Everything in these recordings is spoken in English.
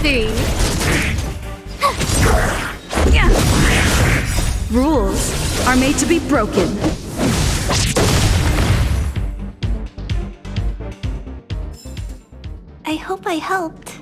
see. Rules are made to be broken. I hope I helped.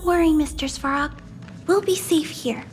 Don't worry, Mr. Svarog. We'll be safe here.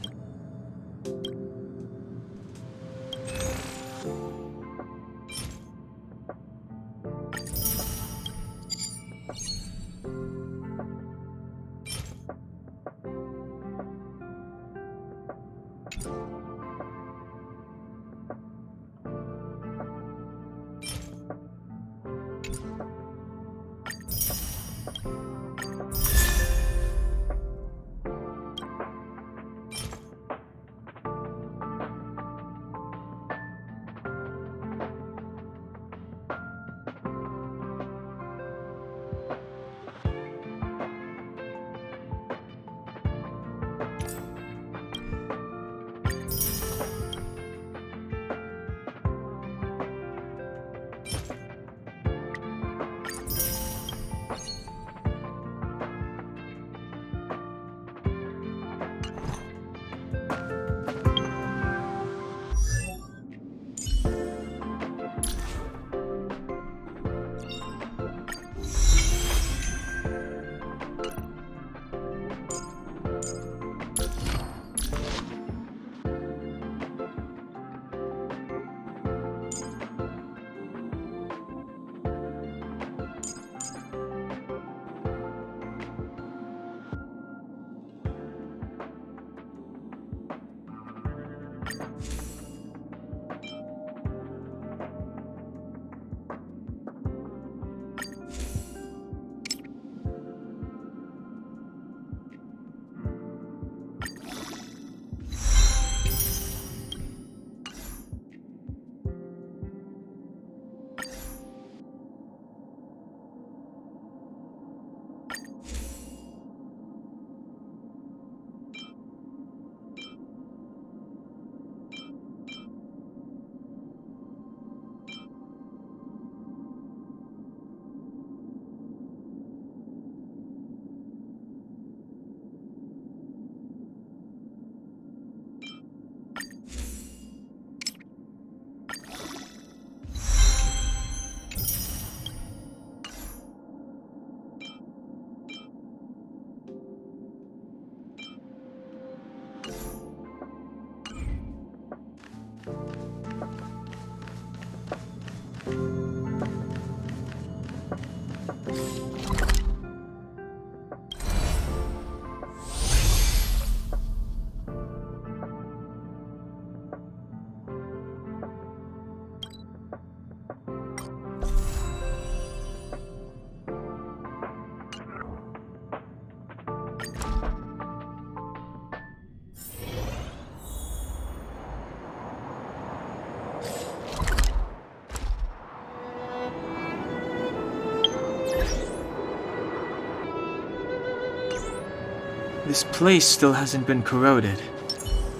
This place still hasn't been corroded,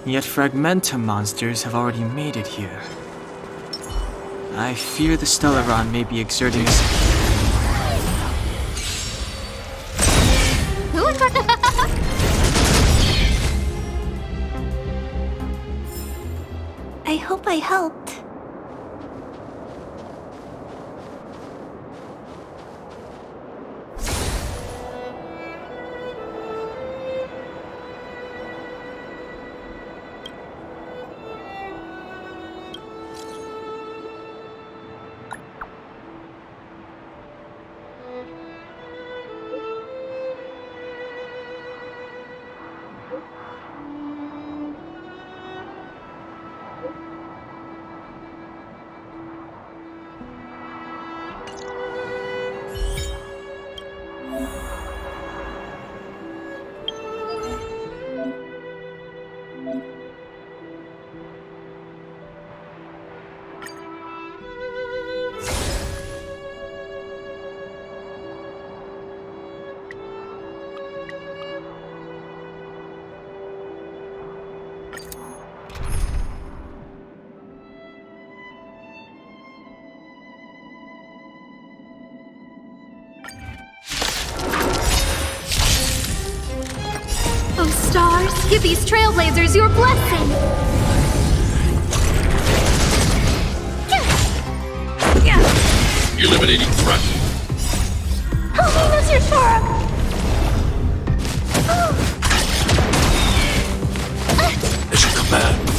yet fragmentum monsters have already made it here. I fear the Stellaron may be exerting its... I hope I helped. Stars, give these trailblazers your blessing! Eliminating threat. Help me, Mr. Svarog! Mission command.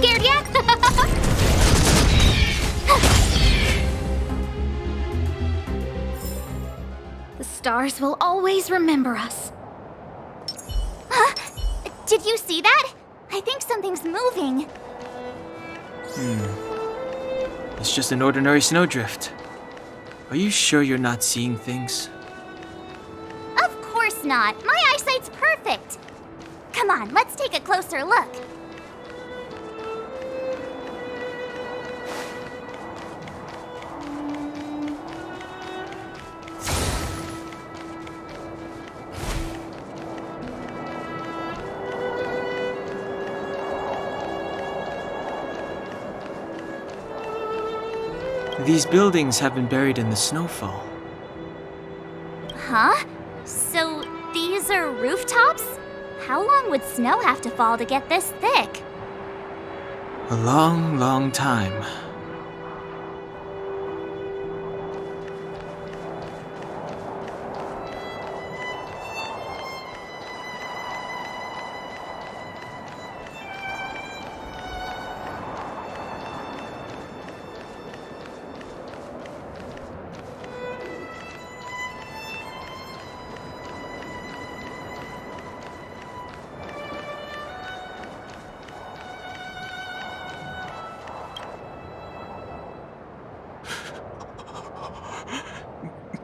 Scared yet? The stars will always remember us. Huh? Did you see that? I think something's moving. It's just an ordinary snowdrift. Are you sure you're not seeing things? Of course not. My eyesight's perfect. Come on, let's take a closer look. These buildings have been buried in the snowfall. Huh? So these are rooftops? How long would snow have to fall to get this thick? A long, long time.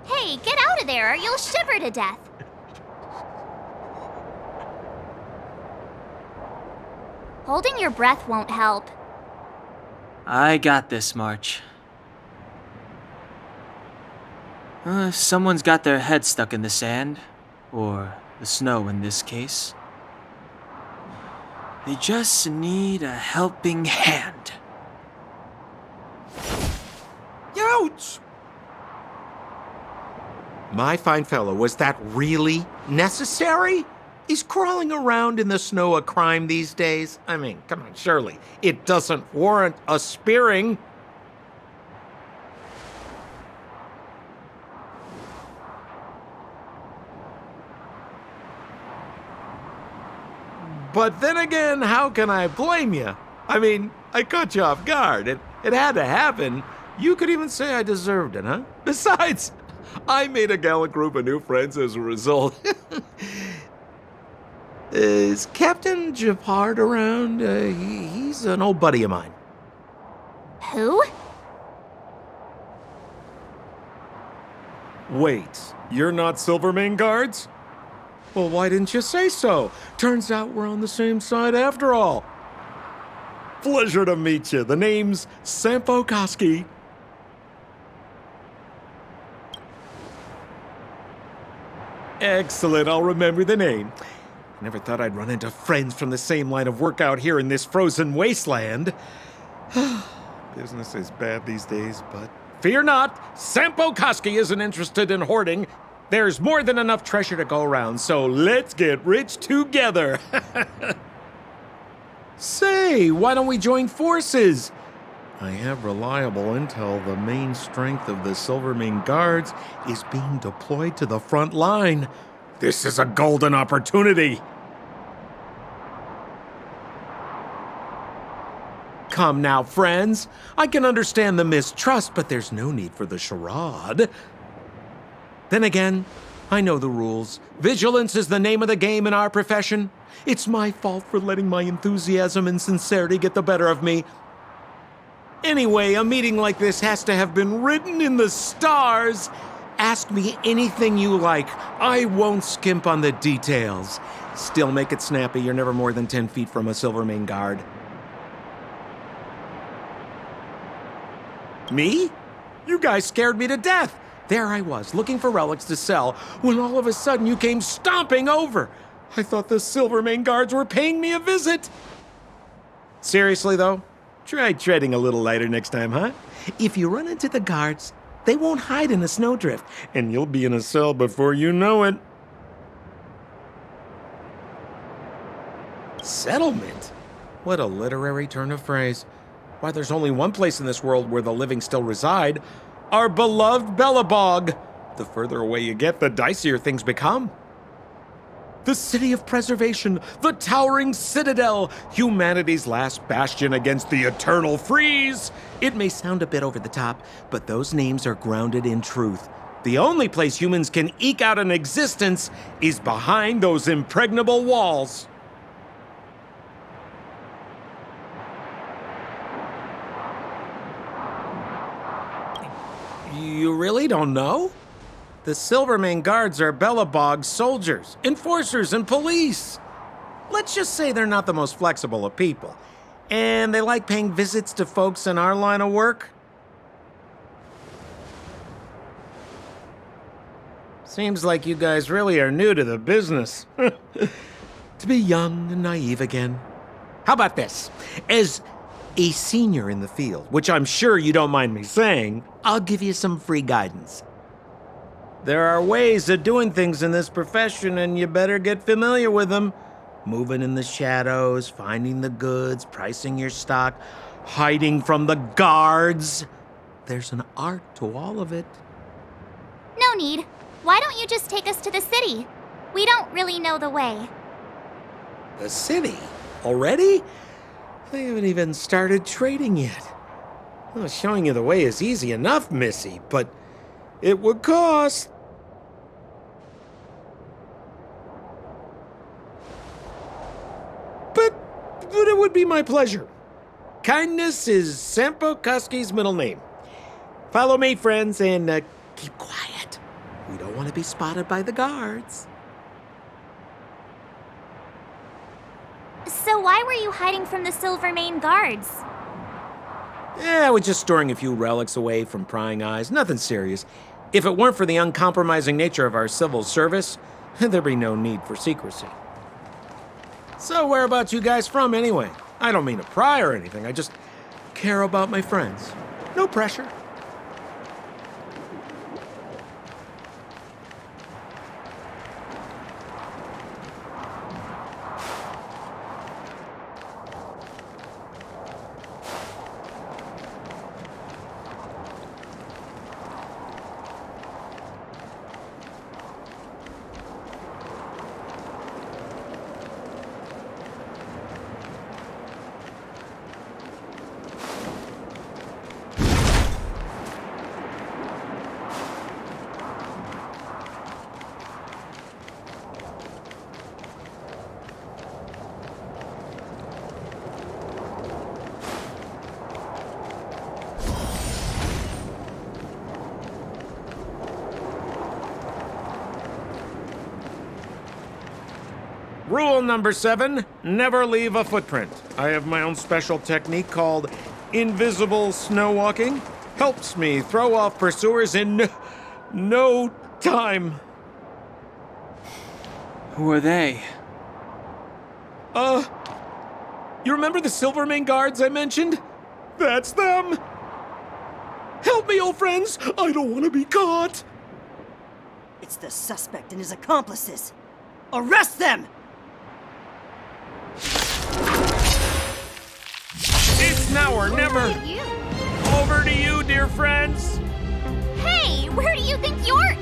Hey, get out of there or you'll shiver to death. Holding your breath won't help. I got this, March. Someone's got their head stuck in the sand, or the snow in this case. They just need a helping hand. Ouch! My fine fellow, was that really necessary? Is crawling around in the snow a crime these days? I mean, come on, surely. It doesn't warrant a spearing. But then again, how can I blame you? I mean, I caught you off guard. It had to happen. You could even say I deserved it, huh? Besides, I made a gallant group of new friends as a result. Is Captain Japard around? He's an old buddy of mine. Who? Wait, you're not Silvermane guards? Well, why didn't you say so? Turns out we're on the same side after all. Pleasure to meet you. The name's Sampo Koski. Excellent, I'll remember the name. I never thought I'd run into friends from the same line of work out here in this frozen wasteland. Business is bad these days, but fear not, Sampo Koski isn't interested in hoarding. There's more than enough treasure to go around, so let's get rich together. Say, why don't we join forces? I have reliable intel the main strength of the Silvermane Guards is being deployed to the front line. This is a golden opportunity. come now, friends. I can understand the mistrust, but there's no need for the charade. Then again, I know the rules. Vigilance is the name of the game in our profession. It's my fault for letting my enthusiasm and sincerity get the better of me. Anyway, a meeting like this has to have been written in the stars. Ask me anything you like. I won't skimp on the details. Still make it snappy. You're never more than 10 feet from a Silvermane guard. Me? You guys scared me to death. There I was, looking for relics to sell, when all of a sudden you came stomping over. I thought the Silvermane guards were paying me a visit. Seriously, though, try treading a little lighter next time, huh? If you run into the guards, they won't hide in a snowdrift, and you'll be in a cell before you know it. Settlement? What a literary turn of phrase. Why, there's only one place in this world where the living still reside. Our beloved Belobog. The further away you get, the dicier things become. The city of preservation, the towering citadel, humanity's last bastion against the eternal freeze. It may sound a bit over the top, but those names are grounded in truth. The only place humans can eke out an existence is behind those impregnable walls. You really don't know? The Silvermane guards are Belobog's soldiers, enforcers, and police. Let's just say they're not the most flexible of people. And they like paying visits to folks in our line of work. Seems like you guys really are new to the business. To be young and naive again. How about this? As a senior in the field, which I'm sure you don't mind me saying, I'll give you some free guidance. There are ways of doing things in this profession, and you better get familiar with them. Moving in the shadows, finding the goods, pricing your stock, hiding from the guards. There's an art to all of it. No need. Why don't you just take us to the city? We don't really know the way. The city? Already? They haven't even started trading yet. Well, showing you the way is easy enough, Missy, but it would cost. But it would be my pleasure. Kindness is Sampo Kuski's middle name. Follow me, friends, and keep quiet. We don't want to be spotted by the guards. So why were you hiding from the Silvermane guards? I was just storing a few relics away from prying eyes. Nothing serious. If it weren't for the uncompromising nature of our civil service, there'd be no need for secrecy. So whereabouts you guys from, anyway? I don't mean to pry or anything. I just care about my friends. No pressure. Rule number 7, never leave a footprint. I have my own special technique called invisible snow walking. Helps me throw off pursuers in no time. Who are they? You remember the Silvermane guards I mentioned? That's them. Help me, old friends. I don't want to be caught. It's the suspect and his accomplices. Arrest them! It's now or never. Over to you, dear friends. Hey, where do you think you're...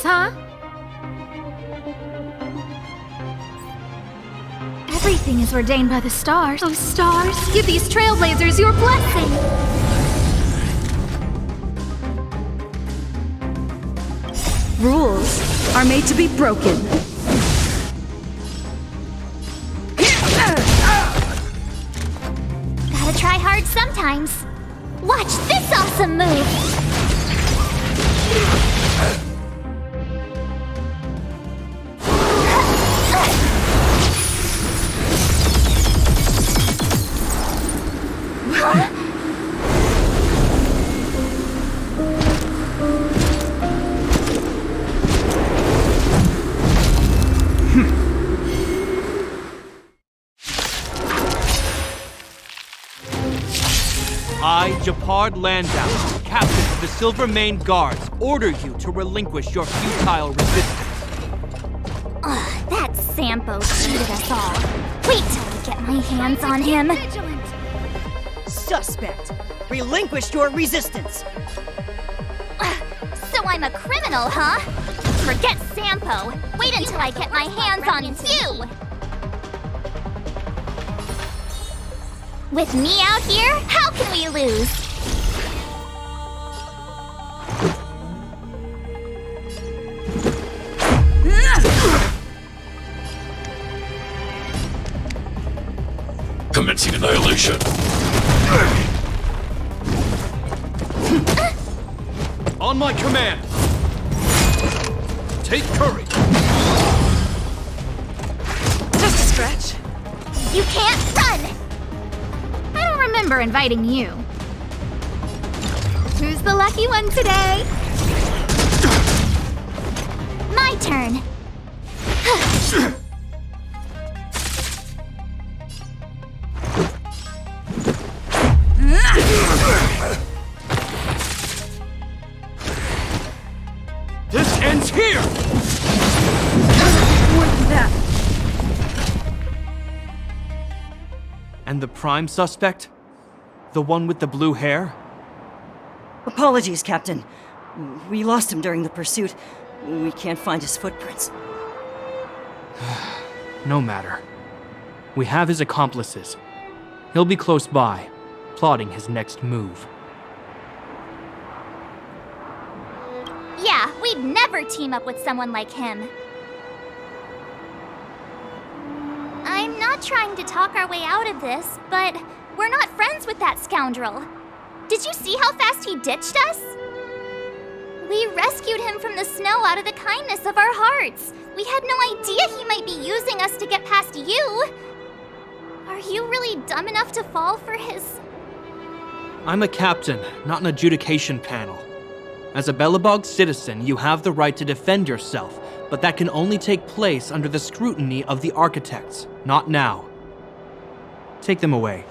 huh? Everything is ordained by the stars. Oh, stars, give these trailblazers your blessing! Rules are made to be broken. Gotta try hard sometimes. Watch this awesome move! I, Japard Landau, Captain of the Silver Mane Guards, order you to relinquish your futile resistance. Ugh, that Sampo cheated us all. Wait till I get my hands on him. Suspect! Relinquish your resistance! So I'm a criminal, huh? Forget Sampo. Wait until I get my hands on you! With me out here, how can we lose? Commencing annihilation. On my command! Take courage! Just a stretch. You can't run! I don't remember inviting you. Who's the lucky one today? My turn. This ends here! More than that. And the prime suspect? The one with the blue hair? Apologies, Captain. We lost him during the pursuit. We can't find his footprints. No matter. We have his accomplices. He'll be close by, plotting his next move. Yeah, we'd never team up with someone like him. I'm not trying to talk our way out of this, but we're not friends with that scoundrel. Did you see how fast he ditched us? We rescued him from the snow out of the kindness of our hearts. We had no idea he might be using us to get past you. Are you really dumb enough to fall for his... I'm a captain, not an adjudication panel. As a Belobog citizen, you have the right to defend yourself, but that can only take place under the scrutiny of the architects, not now. Take them away.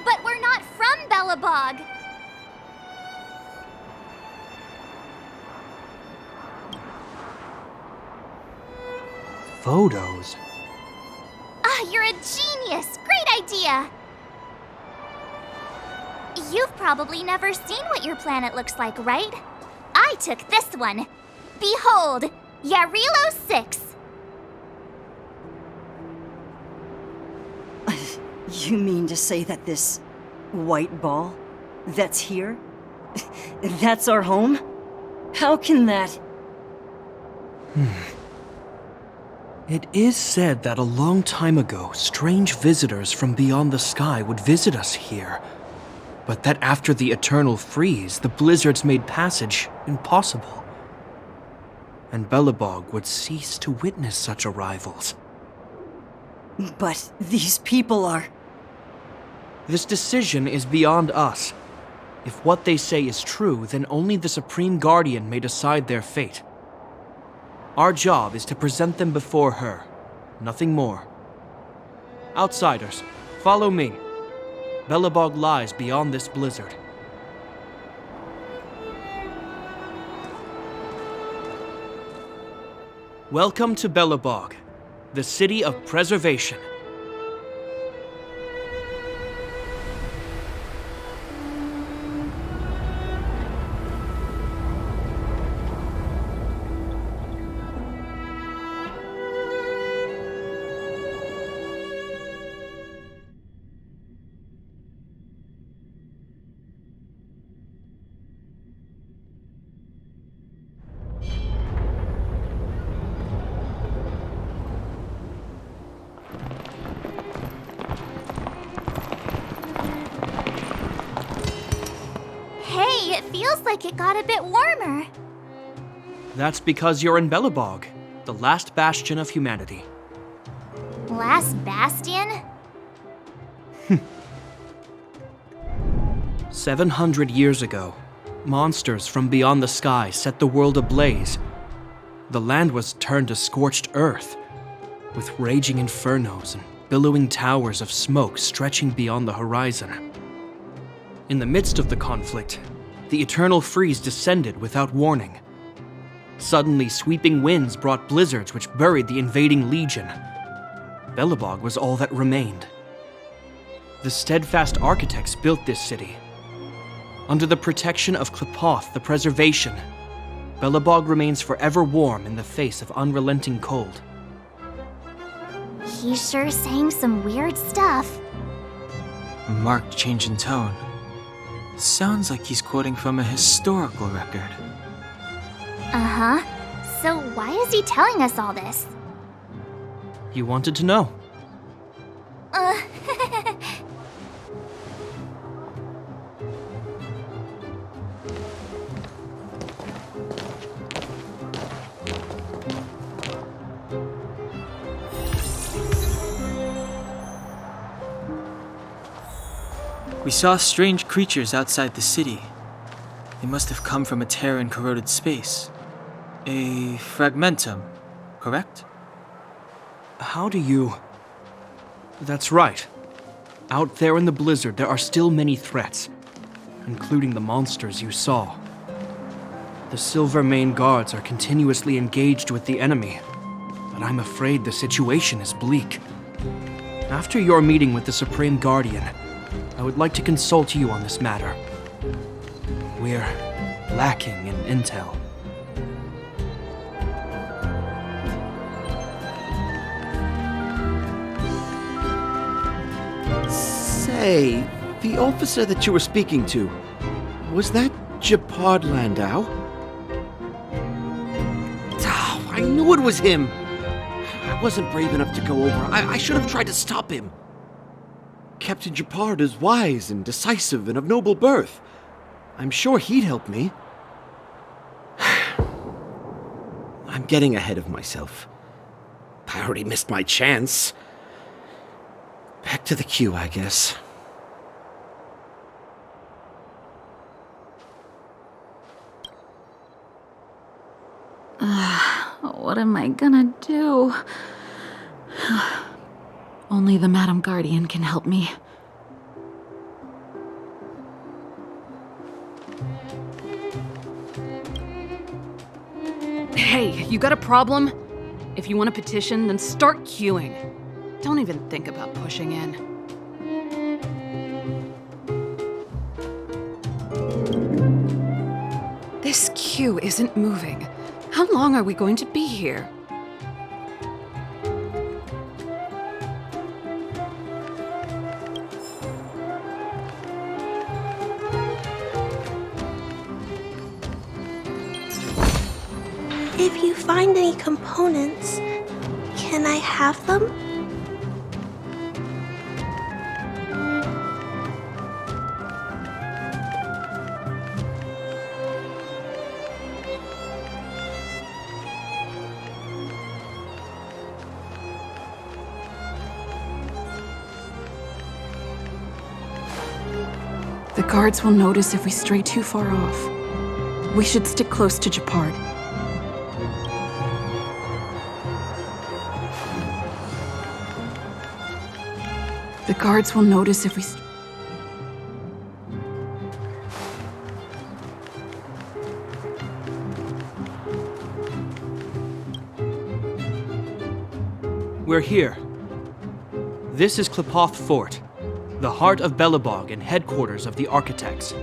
But we're not from Belobog. Photos? Ah, you're a genius! Great idea! You've probably never seen what your planet looks like, right? I took this one. Behold, Yarilo 6. You mean to say that this white ball that's here? That's our home? How can that... It is said that a long time ago, strange visitors from beyond the sky would visit us here. But that after the eternal freeze, the blizzards made passage impossible. And Belobog would cease to witness such arrivals. But these people are... This decision is beyond us. If what they say is true, then only the Supreme Guardian may decide their fate. Our job is to present them before her, nothing more. Outsiders, follow me. Belobog lies beyond this blizzard. Welcome to Belobog, the city of preservation. like it got a bit warmer. That's because you're in Belobog, the last bastion of humanity. Last bastion? 700 years ago, monsters from beyond the sky set the world ablaze. The land was turned to scorched earth, with raging infernos and billowing towers of smoke stretching beyond the horizon. In the midst of the conflict, the eternal freeze descended without warning. Suddenly, sweeping winds brought blizzards which buried the invading legion. Belobog was all that remained. The steadfast architects built this city. Under the protection of Klepoth, the Preservation, Belobog remains forever warm in the face of unrelenting cold. He's sure saying some weird stuff. A marked change in tone. Sounds like he's quoting from a historical record. Uh-huh. So why is he telling us all this? You wanted to know. We saw strange creatures outside the city. They must have come from a tear in corroded space. A fragmentum, correct? How do you... That's right. Out there in the blizzard, there are still many threats, including the monsters you saw. The Silvermane guards are continuously engaged with the enemy, but I'm afraid the situation is bleak. After your meeting with the Supreme Guardian, I would like to consult you on this matter. We're lacking in intel. Say, the officer that you were speaking to, was that Japard Landau? Oh, I knew it was him! I wasn't brave enough to go over. I should have tried to stop him. Captain Japard is wise and decisive and of noble birth. I'm sure he'd help me. I'm getting ahead of myself. I already missed my chance. Back to the queue, I guess. What am I gonna do? Only the Madam Guardian can help me. Hey, you got a problem? If you want a petition, then start queuing. Don't even think about pushing in. This queue isn't moving. How long are we going to be here? If you find any components, can I have them? The guards will notice if we stray too far off. We should stick close to Japard. The guards will notice if we We're here. This is Klepoth Fort, the heart of Belobog and headquarters of the architects.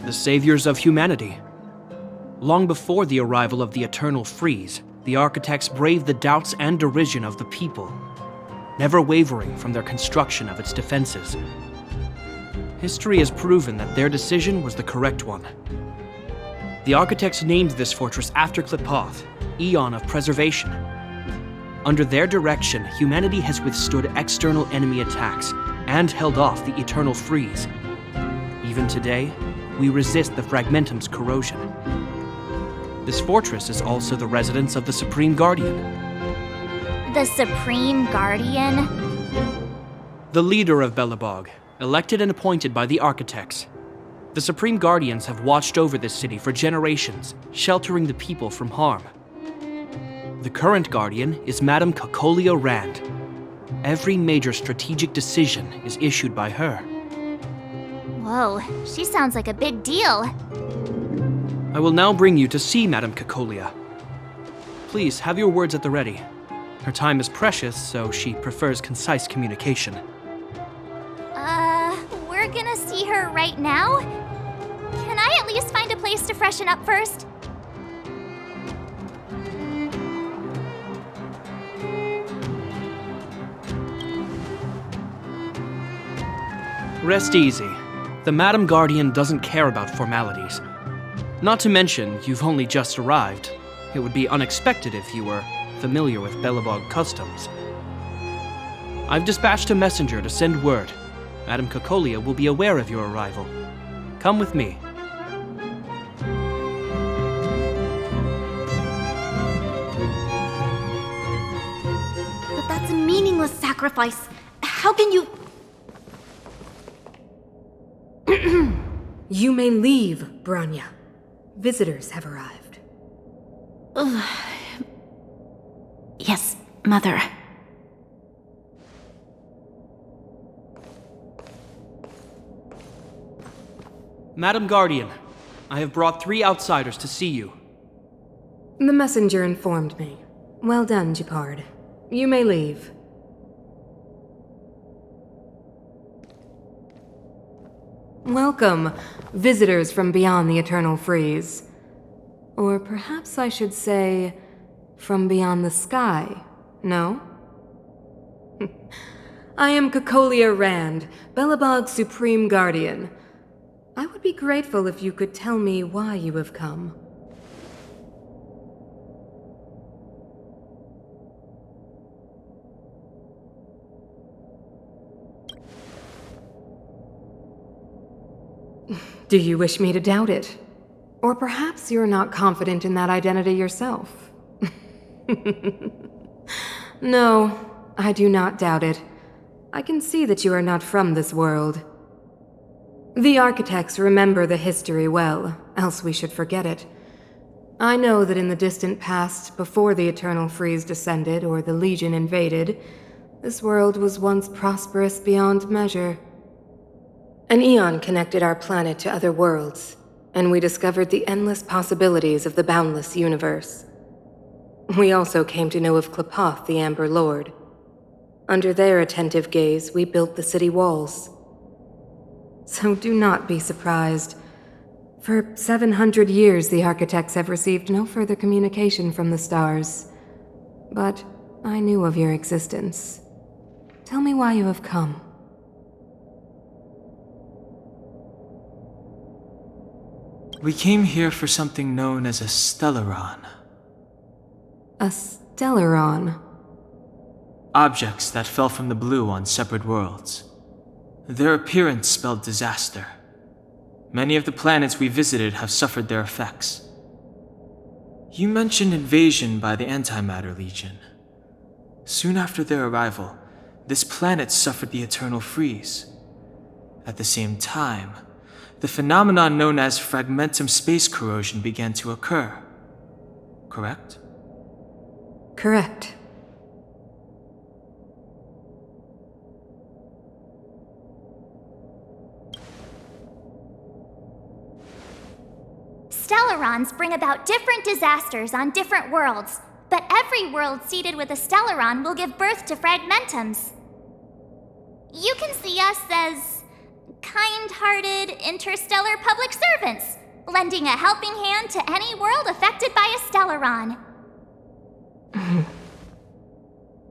The saviors of humanity. Long before the arrival of the Eternal Freeze, the architects braved the doubts and derision of the people. never wavering from their construction of its defenses. History has proven that their decision was the correct one. The architects named this fortress after Qlipoth, Eon of Preservation. Under their direction, humanity has withstood external enemy attacks and held off the eternal freeze. Even today, we resist the Fragmentum's corrosion. This fortress is also the residence of the Supreme Guardian. The Supreme Guardian? The leader of Belobog, elected and appointed by the architects. The Supreme Guardians have watched over this city for generations, sheltering the people from harm. The current Guardian is Madame Cocolia Rand. Every major strategic decision is issued by her. Whoa, she sounds like a big deal. I will now bring you to see Madame Cocolia. Please have your words at the ready. Her time is precious, so she prefers concise communication. We're gonna see her right now? Can I at least find a place to freshen up first? Rest easy. The Madam Guardian doesn't care about formalities. Not to mention, you've only just arrived. It would be unexpected if you were familiar with Belobog customs. I've dispatched a messenger to send word. Madame Cocolia will be aware of your arrival. Come with me. But that's a meaningless sacrifice. How can you... You may leave, Branya. Visitors have arrived. Yes, Mother. Madam Guardian, I have brought 3 outsiders to see you. The messenger informed me. Well done, Gepard. You may leave. Welcome, visitors from beyond the Eternal Freeze. Or perhaps I should say, from beyond the sky, no? I am Cocolia Rand, Belobog's Supreme Guardian. I would be grateful if you could tell me why you have come. Do you wish me to doubt it? Or perhaps you're not confident in that identity yourself? No, I do not doubt it. I can see that you are not from this world. The architects remember the history well, else we should forget it. I know that in the distant past, before the Eternal Freeze descended or the Legion invaded, this world was once prosperous beyond measure. An eon connected our planet to other worlds, and we discovered the endless possibilities of the boundless universe. We also came to know of Qlipoth, the Amber Lord. Under their attentive gaze, we built the city walls. So do not be surprised. For 700 years, the architects have received no further communication from the stars. But I knew of your existence. Tell me why you have come. We came here for something known as a Stellaron. A Stellaron? Objects that fell from the blue on separate worlds. Their appearance spelled disaster. Many of the planets we visited have suffered their effects. You mentioned invasion by the Antimatter Legion. Soon after their arrival, this planet suffered the Eternal Freeze. At the same time, the phenomenon known as fragmentum space corrosion began to occur. Correct? Correct. Stellarons bring about different disasters on different worlds, but every world seeded with a Stellaron will give birth to fragmentums. You can see us as kind-hearted interstellar public servants, lending a helping hand to any world affected by a Stellaron.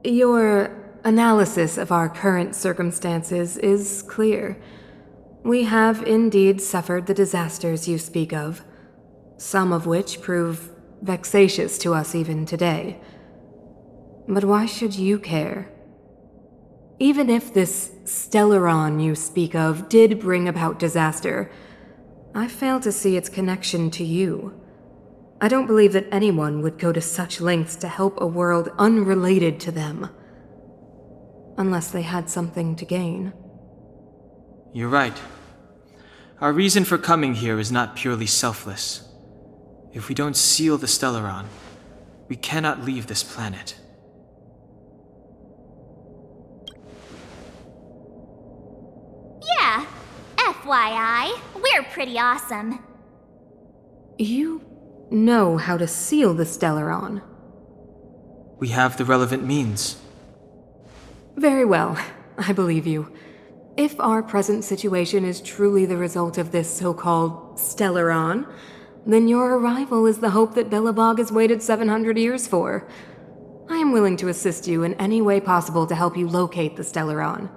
Your analysis of our current circumstances is clear. We have indeed suffered the disasters you speak of, some of which prove vexatious to us even today. But why should you care? Even if this Stellaron you speak of did bring about disaster, I fail to see its connection to you. I don't believe that anyone would go to such lengths to help a world unrelated to them. Unless they had something to gain. You're right. Our reason for coming here is not purely selfless. If we don't seal the Stellaron, we cannot leave this planet. Yeah, FYI, we're pretty awesome. You know how to seal the Stellaron. We have the relevant means. Very well, I believe you. If our present situation is truly the result of this so-called Stellaron, then your arrival is the hope that Belobog has waited 700 years for. I am willing to assist you in any way possible to help you locate the Stellaron.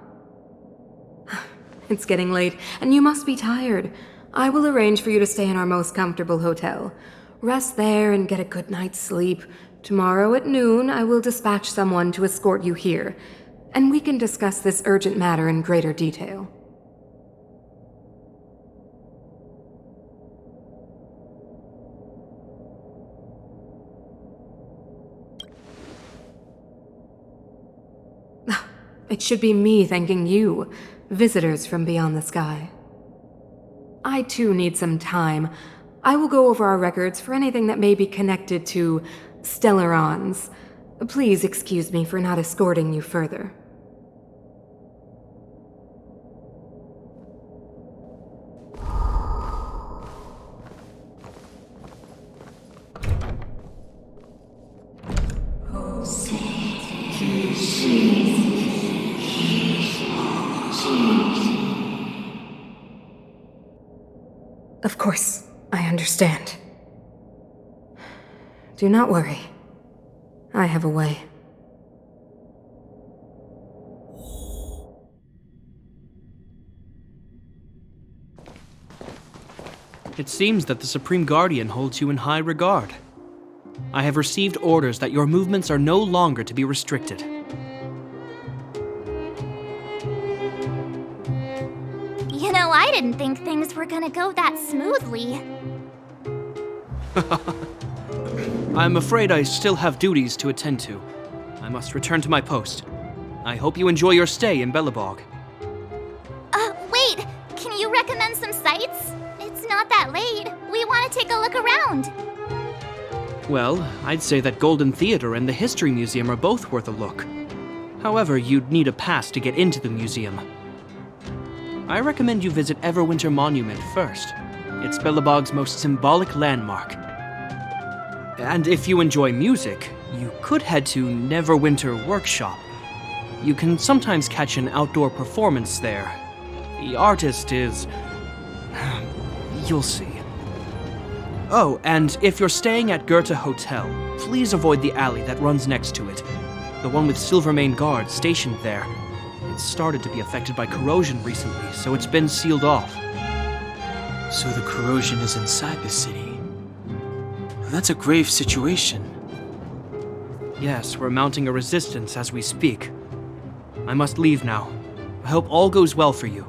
It's getting late, and you must be tired. I will arrange for you to stay in our most comfortable hotel. Rest there and get a good night's sleep. Tomorrow at noon, I will dispatch someone to escort you here, and we can discuss this urgent matter in greater detail. It should be me thanking you, visitors from beyond the sky. I too need some time. I will go over our records for anything that may be connected to Stellarons. Please excuse me for not escorting you further. Of course, I understand. Do not worry. I have a way. It seems that the Supreme Guardian holds you in high regard. I have received orders that your movements are no longer to be restricted. You know, I didn't think things were gonna go that smoothly. I'm afraid I still have duties to attend to. I must return to my post. I hope you enjoy your stay in Belobog. Wait! Can you recommend some sites? It's not that late. We want to take a look around. Well, I'd say that Golden Theater and the History Museum are both worth a look. However, you'd need a pass to get into the museum. I recommend you visit Everwinter Monument first. It's Belobog's most symbolic landmark. And if you enjoy music, you could head to Neverwinter Workshop. You can sometimes catch an outdoor performance there. The artist is... you'll see. Oh, and if you're staying at Goethe Hotel, please avoid the alley that runs next to it. The one with Silvermane guards stationed there. It's started to be affected by corrosion recently, so it's been sealed off. So the corrosion is inside the city. That's a grave situation. Yes, we're mounting a resistance as we speak. I must leave now. I hope all goes well for you.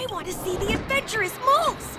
I want to see the adventurous moves!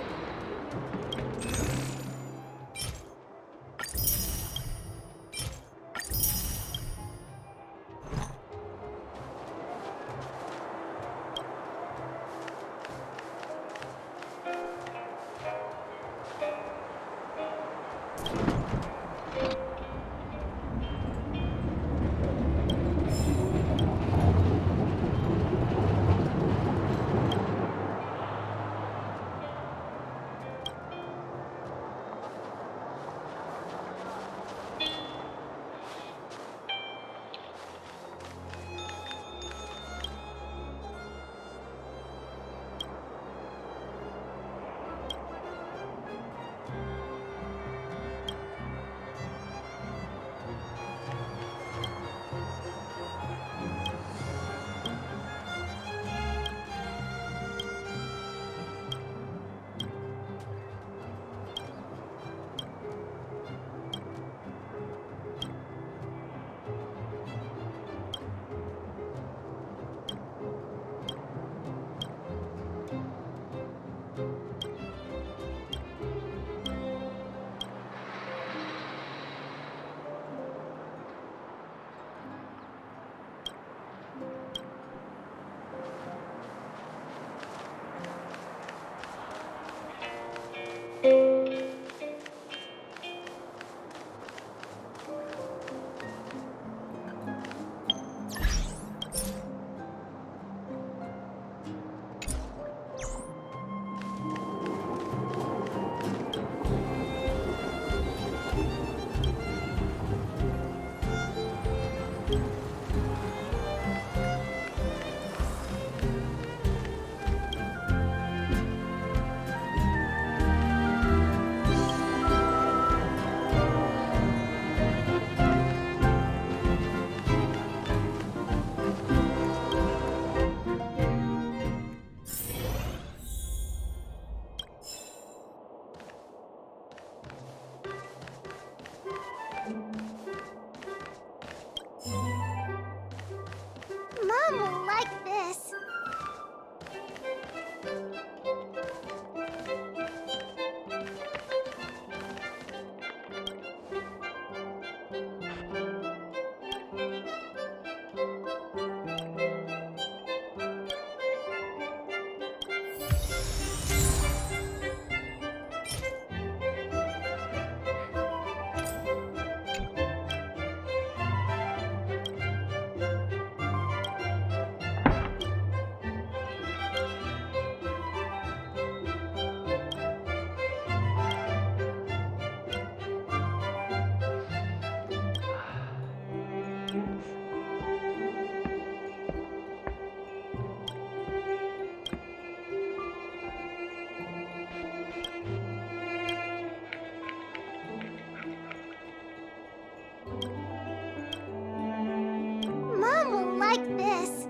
Mom will like this. Mom will like this.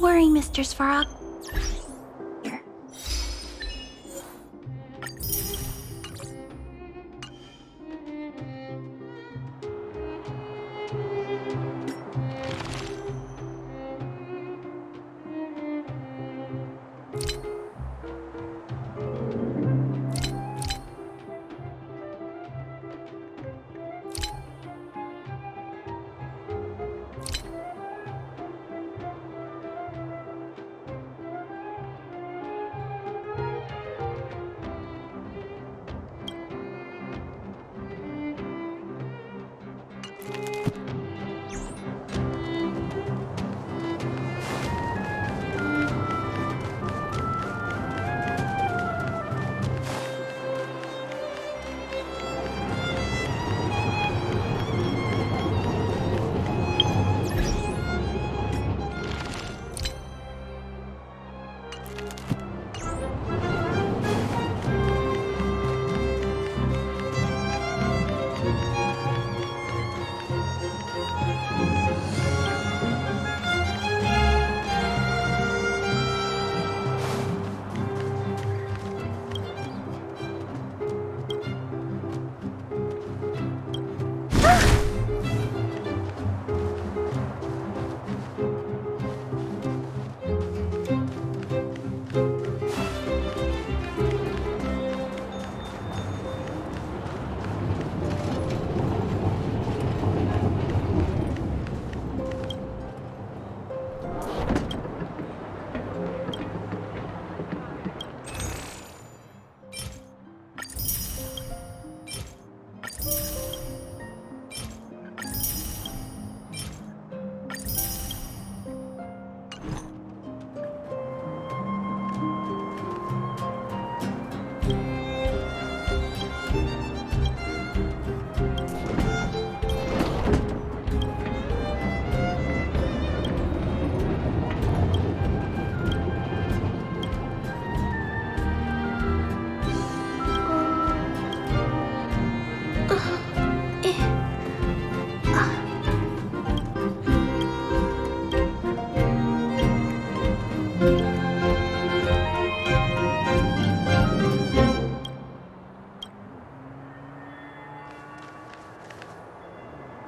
worry, Mr. Svarog.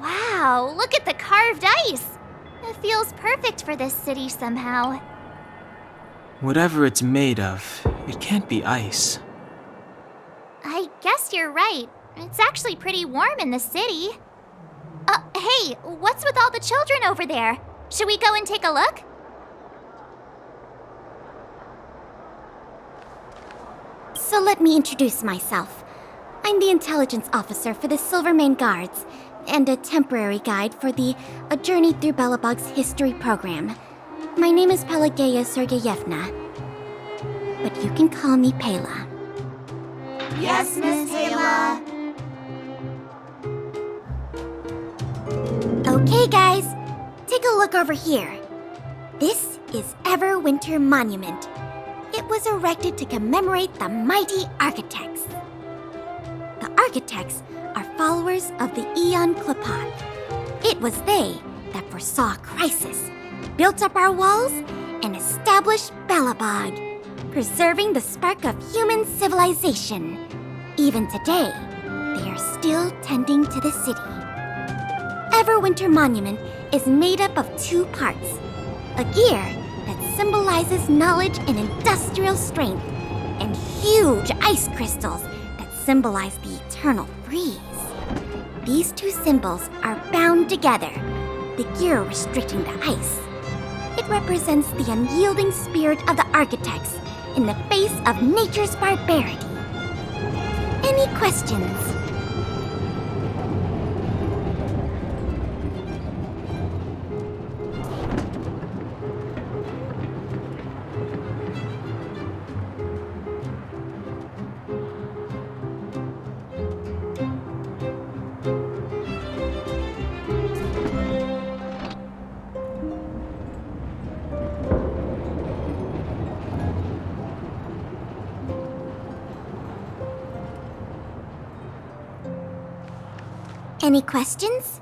Wow, look at the carved ice! It feels perfect for this city somehow. Whatever it's made of, it can't be ice. I guess you're right. It's actually pretty warm in the city. Hey, what's with all the children over there? Should we go and take a look? So let me introduce myself. I'm the intelligence officer for the Silvermane Guards, and a temporary guide for the A Journey Through Belobog's history program. My name is Pelageya Sergeyevna, but you can call me Pela. Yes, Miss Pela. Okay, guys, take a look over here. This is Everwinter Monument. It was erected to commemorate the mighty architects. The architects are followers of the Aeon Klapat. It was they that foresaw crisis, built up our walls, and established Belobog, preserving the spark of human civilization. Even today, they are still tending to the city. Everwinter Monument is made up of two parts: a gear that symbolizes knowledge and industrial strength, and huge ice crystals that symbolize the eternal freeze. These two symbols are bound together, the gear restricting the ice. It represents the unyielding spirit of the architects in the face of nature's barbarity. Any questions? Any questions?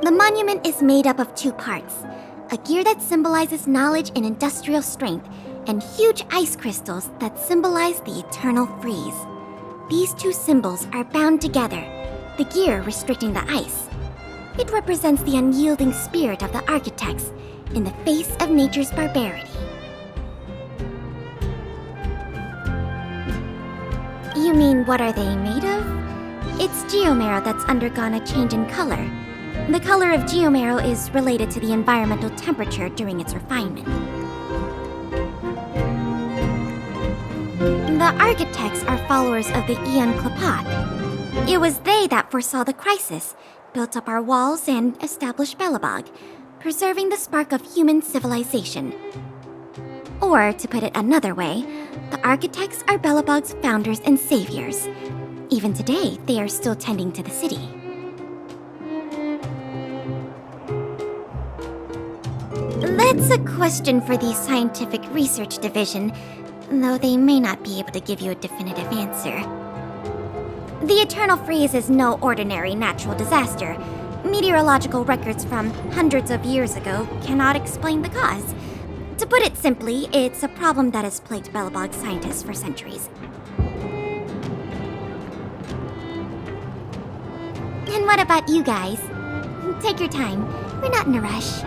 The monument is made up of two parts. A gear that symbolizes knowledge and industrial strength, and huge ice crystals that symbolize the eternal freeze. These two symbols are bound together, the gear restricting the ice. It represents the unyielding spirit of the architects in the face of nature's barbarity. You mean, what are they made of? It's geomarrow that's undergone a change in color. The color of geomarrow is related to the environmental temperature during its refinement. The architects are followers of the Aeon Klapat. It was they that foresaw the crisis, built up our walls, and established Belobog, preserving the spark of human civilization. Or, to put it another way, the architects are Belobog's founders and saviors. Even today, they are still tending to the city. That's a question for the Scientific Research Division, though they may not be able to give you a definitive answer. The Eternal Freeze is no ordinary natural disaster. Meteorological records from hundreds of years ago cannot explain the cause. To put it simply, it's a problem that has plagued Belobog scientists for centuries. And what about you guys? Take your time. We're not in a rush.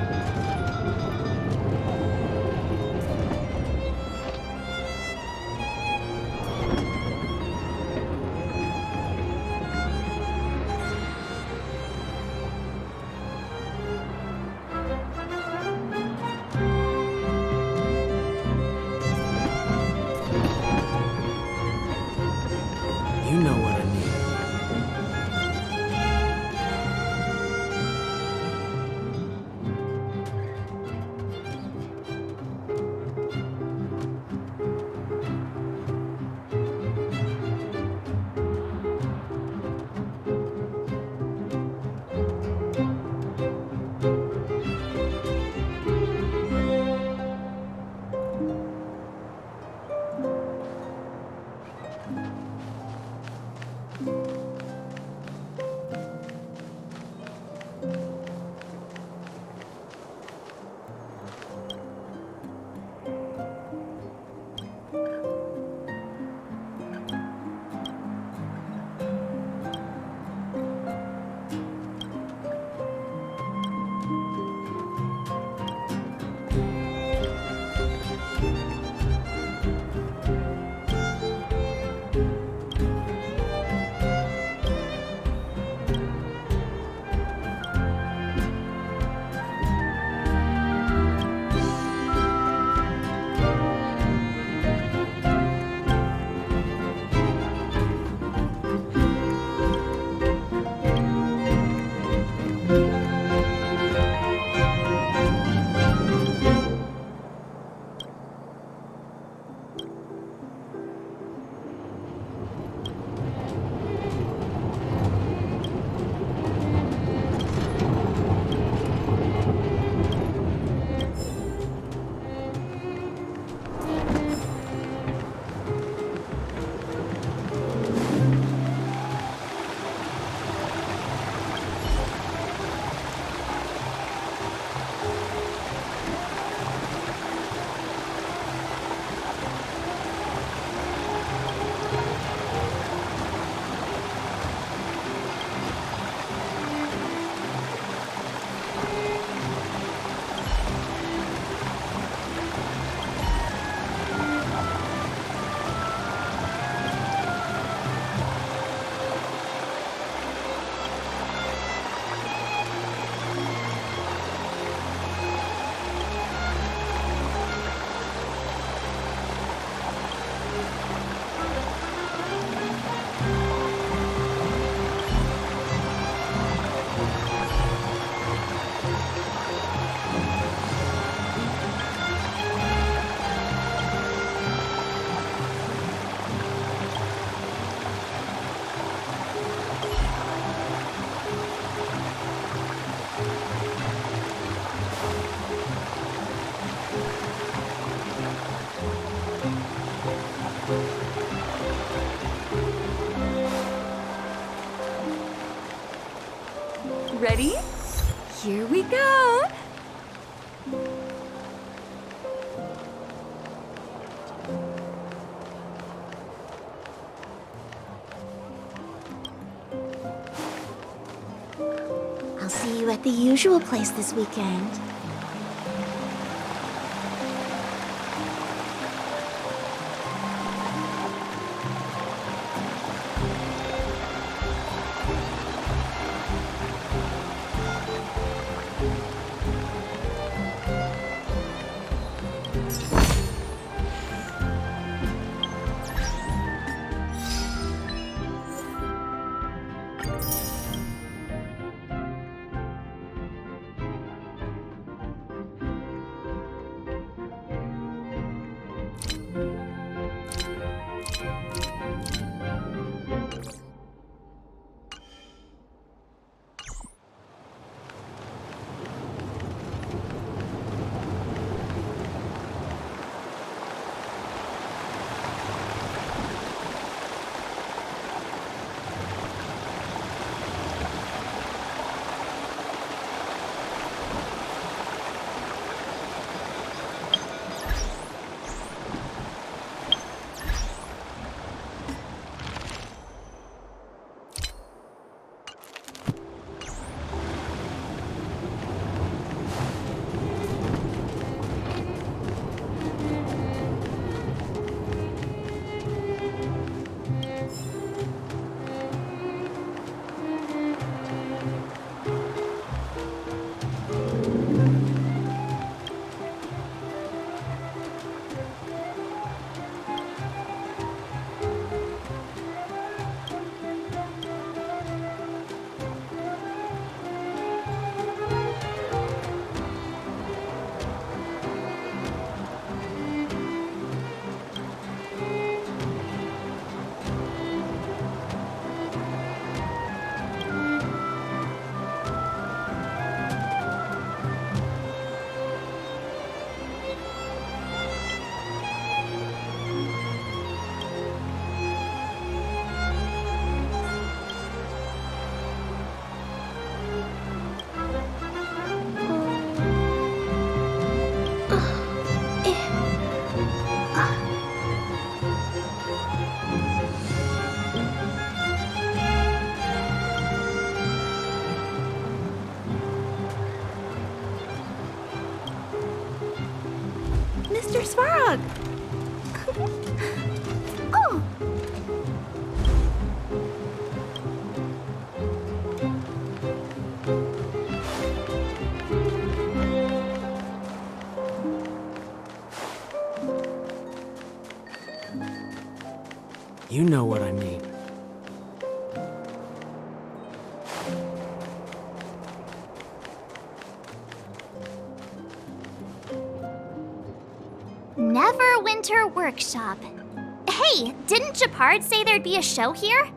You know what I need. Ready? Here we go. I'll see you at the usual place this weekend. Mr. Svarog! Oh! You know what I mean. Neverwinter Workshop. Hey, didn't Japard say there'd be a show here?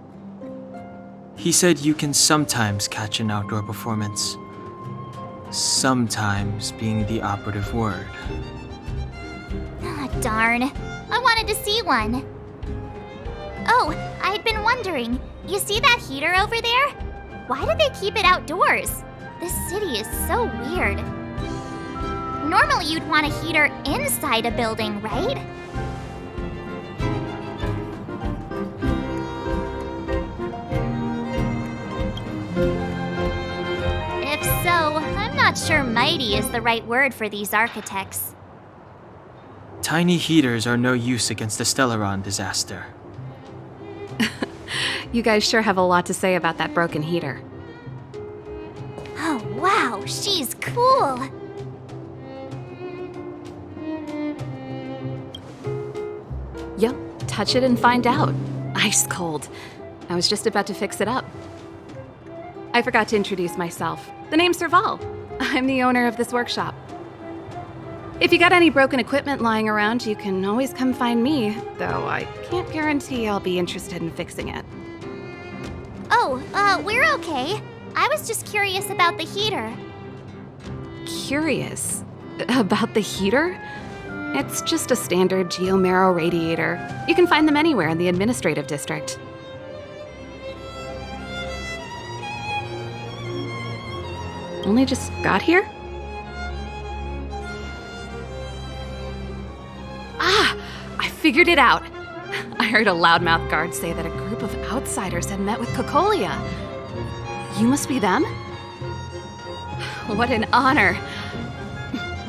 He said you can sometimes catch an outdoor performance. Sometimes being the operative word. Ah, darn. I wanted to see one. Oh, I'd been wondering, you see that heater over there? Why do they keep it outdoors? This city is so weird. Normally you'd want a heater inside a building, right? If so, I'm not sure mighty is the right word for these architects. Tiny heaters are no use against the Stellaron disaster. You guys sure have a lot to say about that broken heater. Oh, wow, she's cool. Yep, touch it and find out. Ice cold. I was just about to fix it up. I forgot to introduce myself. The name's Serval. I'm the owner of this workshop. If you got any broken equipment lying around, you can always come find me, though I can't guarantee I'll be interested in fixing it. Oh, we're okay. I was just curious about the heater. Curious? About the heater? It's just a standard geomarrow radiator. You can find them anywhere in the administrative district. only just got here? Ah! I figured it out! I heard a loudmouth guard say that a group of outsiders had met with Cocolia. You must be them? What an honor!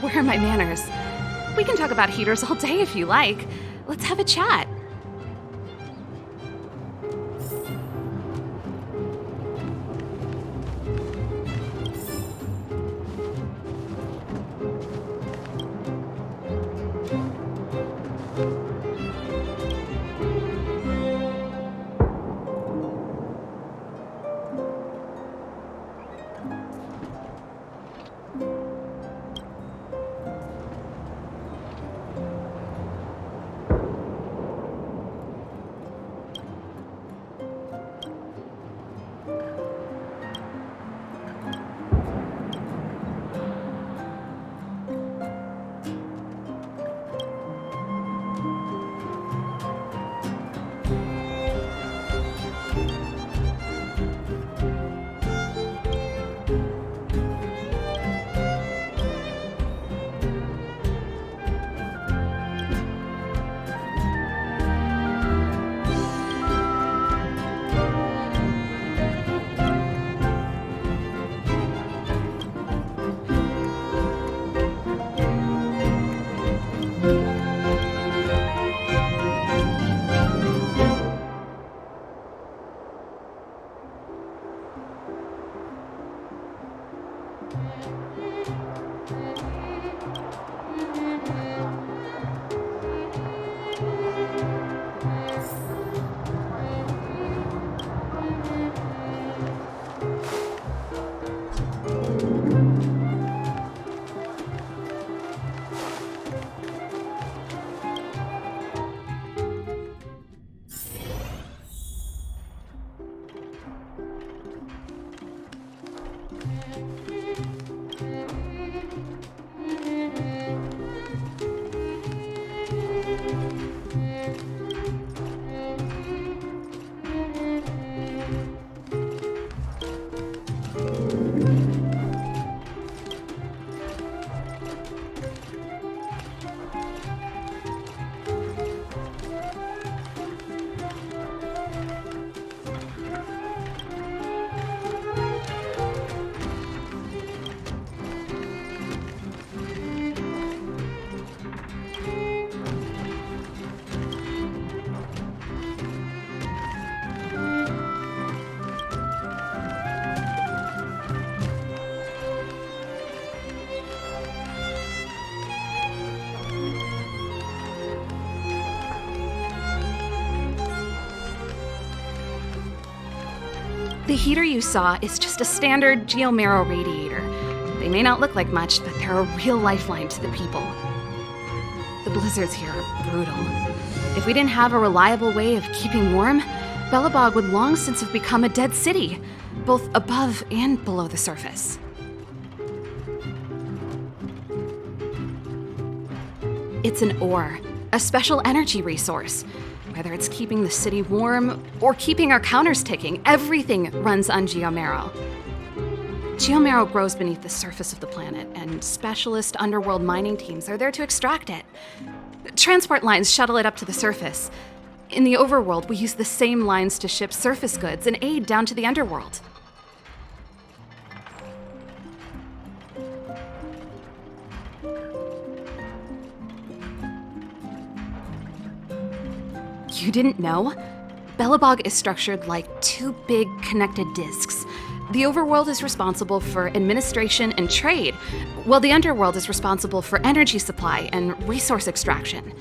Where are my manners? We can talk about heaters all day if you like. Let's have a chat. The heater you saw is just a standard geomarrow radiator. They may not look like much, but they're a real lifeline to the people. The blizzards here are brutal. If we didn't have a reliable way of keeping warm, Belobog would long since have become a dead city, both above and below the surface. It's an ore, a special energy resource. Whether it's keeping the city warm or keeping our counters ticking, everything runs on geomarrow. Geomarrow grows beneath the surface of the planet, and specialist underworld mining teams are there to extract it. Transport lines shuttle it up to the surface. In the overworld, we use the same lines to ship surface goods and aid down to the underworld. You didn't know? Belobog is structured like two big connected disks. The overworld is responsible for administration and trade, while the underworld is responsible for energy supply and resource extraction.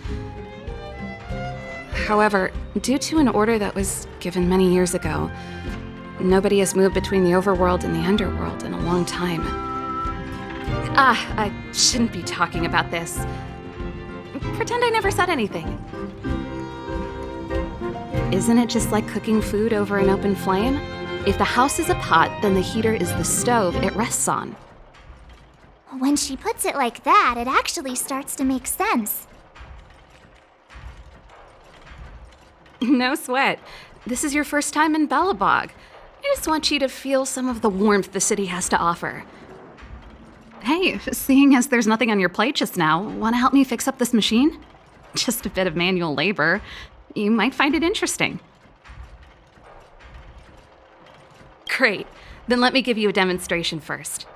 However, due to an order that was given many years ago, nobody has moved between the overworld and the underworld in a long time. I shouldn't be talking about this. Pretend I never said anything. Isn't it just like cooking food over an open flame? If the house is a pot, then the heater is the stove it rests on. When she puts it like that, it actually starts to make sense. No sweat. This is your first time in Belobog. I just want you to feel some of the warmth the city has to offer. Hey, seeing as there's nothing on your plate just now, want to help me fix up this machine? Just a bit of manual labor. You might find it interesting. Great. Then let me give you a demonstration first.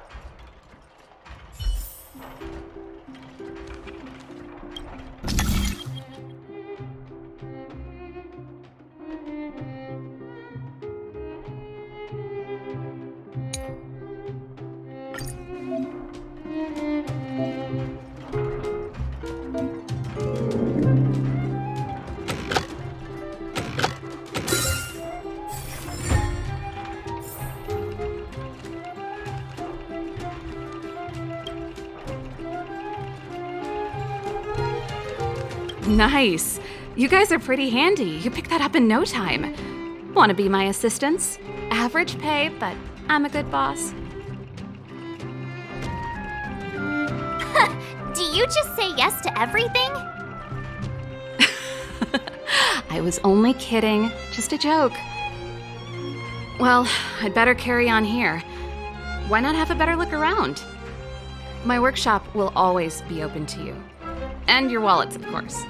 Nice. You guys are pretty handy. You picked that up in no time. Want to be my assistants? Average pay, but I'm a good boss. Do you just say yes to everything? I was only kidding. Just a joke. Well, I'd better carry on here. Why not have a better look around? My workshop will always be open to you. And your wallets, of course.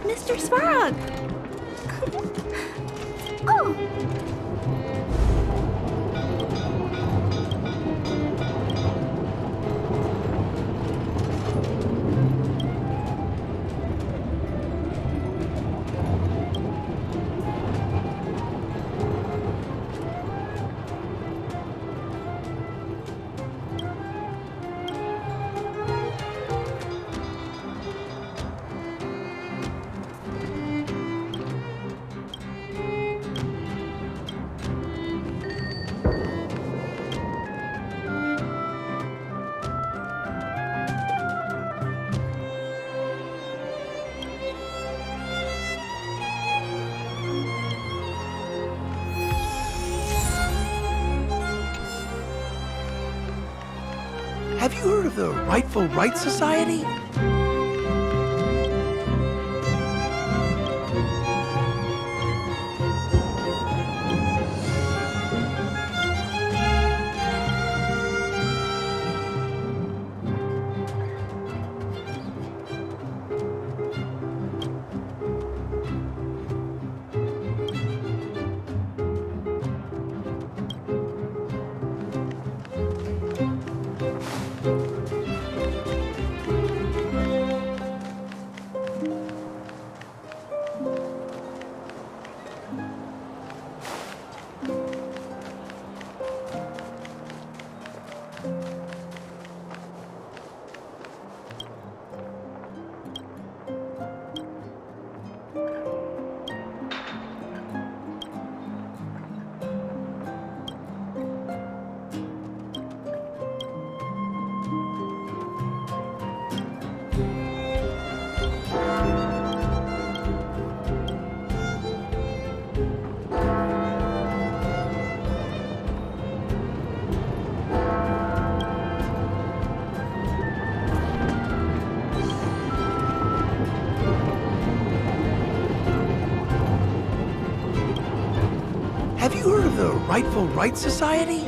Mr. Svarog! Oh! Have you heard of the Rightful Right Society? Have you heard of the Rightful Right Society?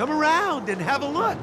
come around and have a look.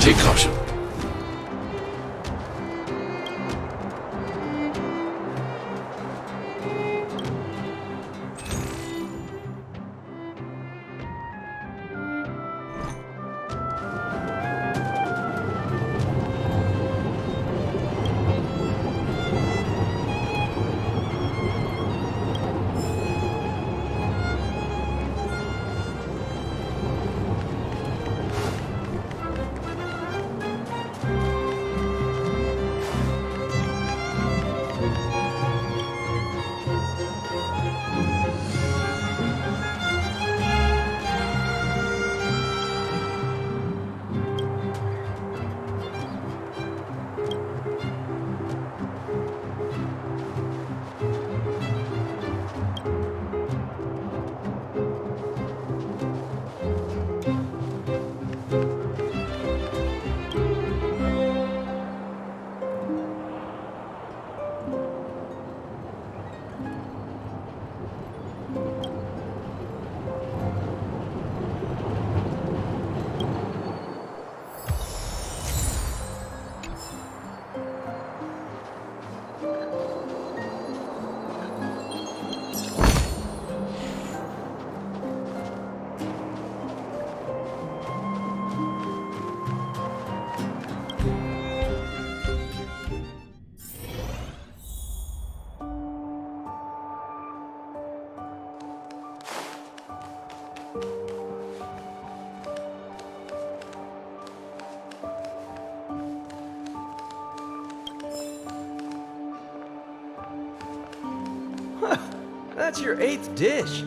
Take caution. That's your 8th dish.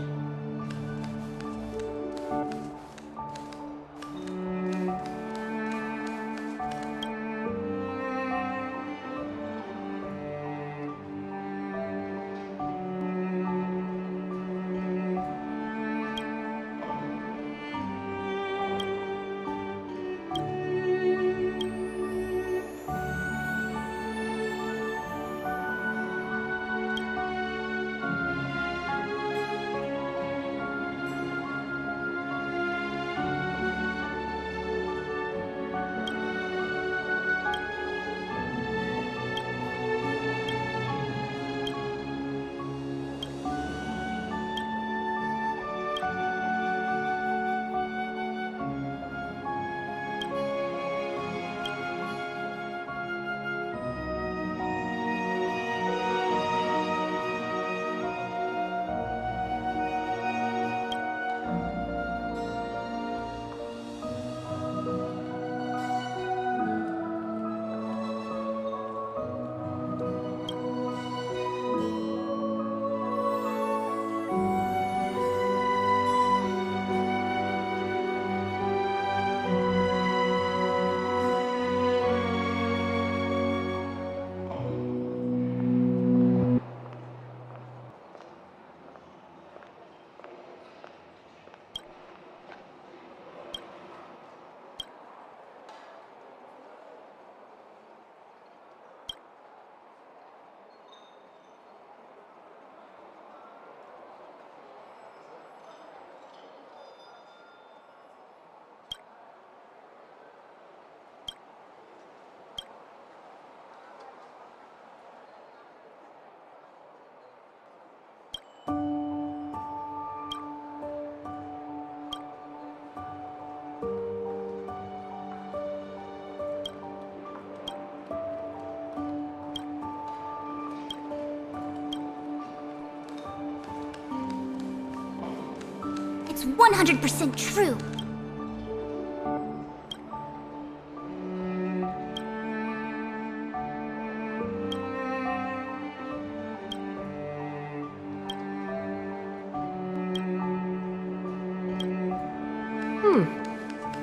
It's 100% true.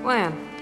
Plan.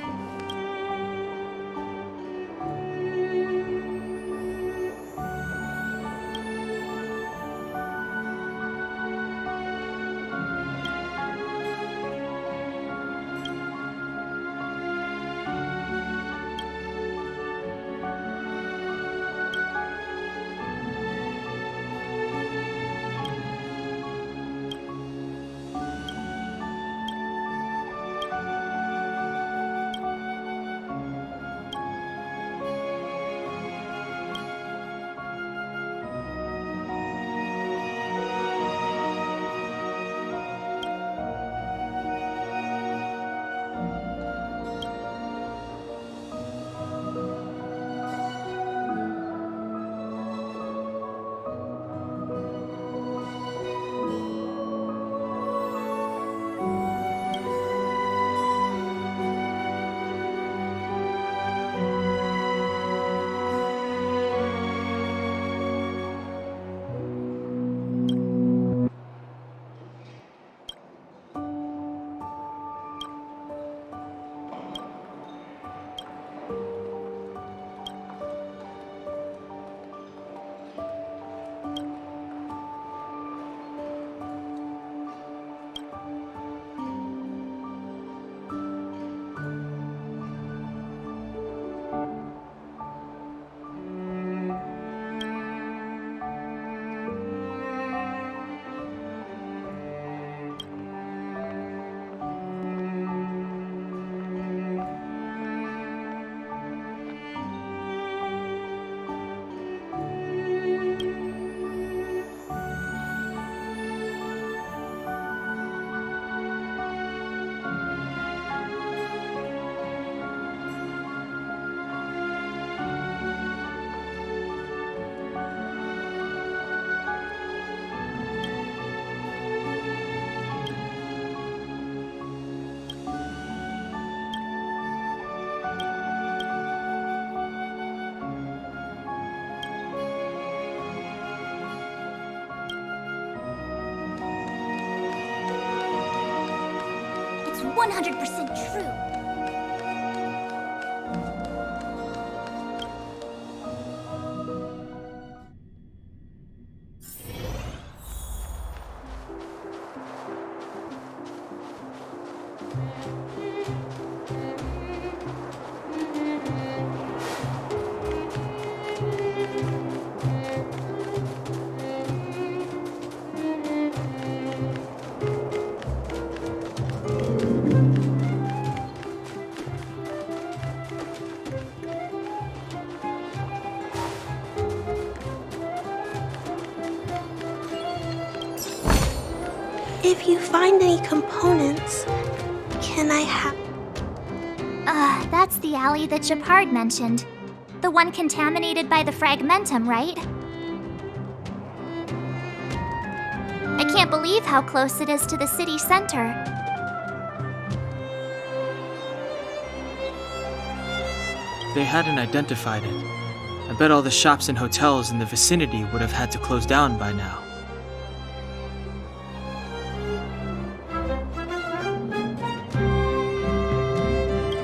100% true. If you find any components, can I have... That's the alley that Shepard mentioned. The one contaminated by the fragmentum, right? I can't believe how close it is to the city center. They hadn't identified it. I bet all the shops and hotels in the vicinity would have had to close down by now.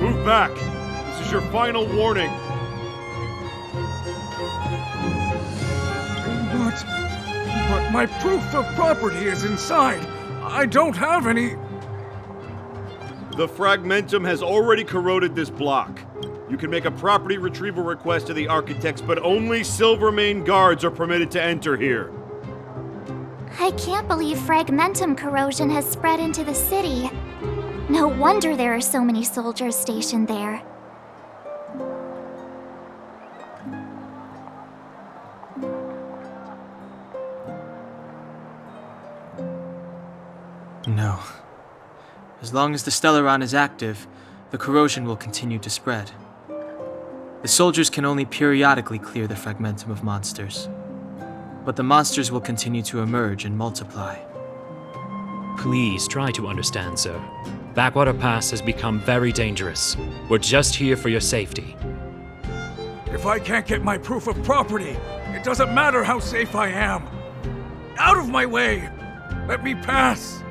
Move back! This is your final warning! But my proof of property is inside. I don't have any... The fragmentum has already corroded this block. You can make a property retrieval request to the architects, but only Silvermane guards are permitted to enter here. I can't believe fragmentum corrosion has spread into the city. No wonder there are so many soldiers stationed there. No. As long as the Stellaron is active, the corrosion will continue to spread. The soldiers can only periodically clear the fragmentum of monsters. But the monsters will continue to emerge and multiply. Please try to understand, sir. Backwater Pass has become very dangerous. We're just here for your safety. If I can't get my proof of property, it doesn't matter how safe I am. Out of my way! Let me pass!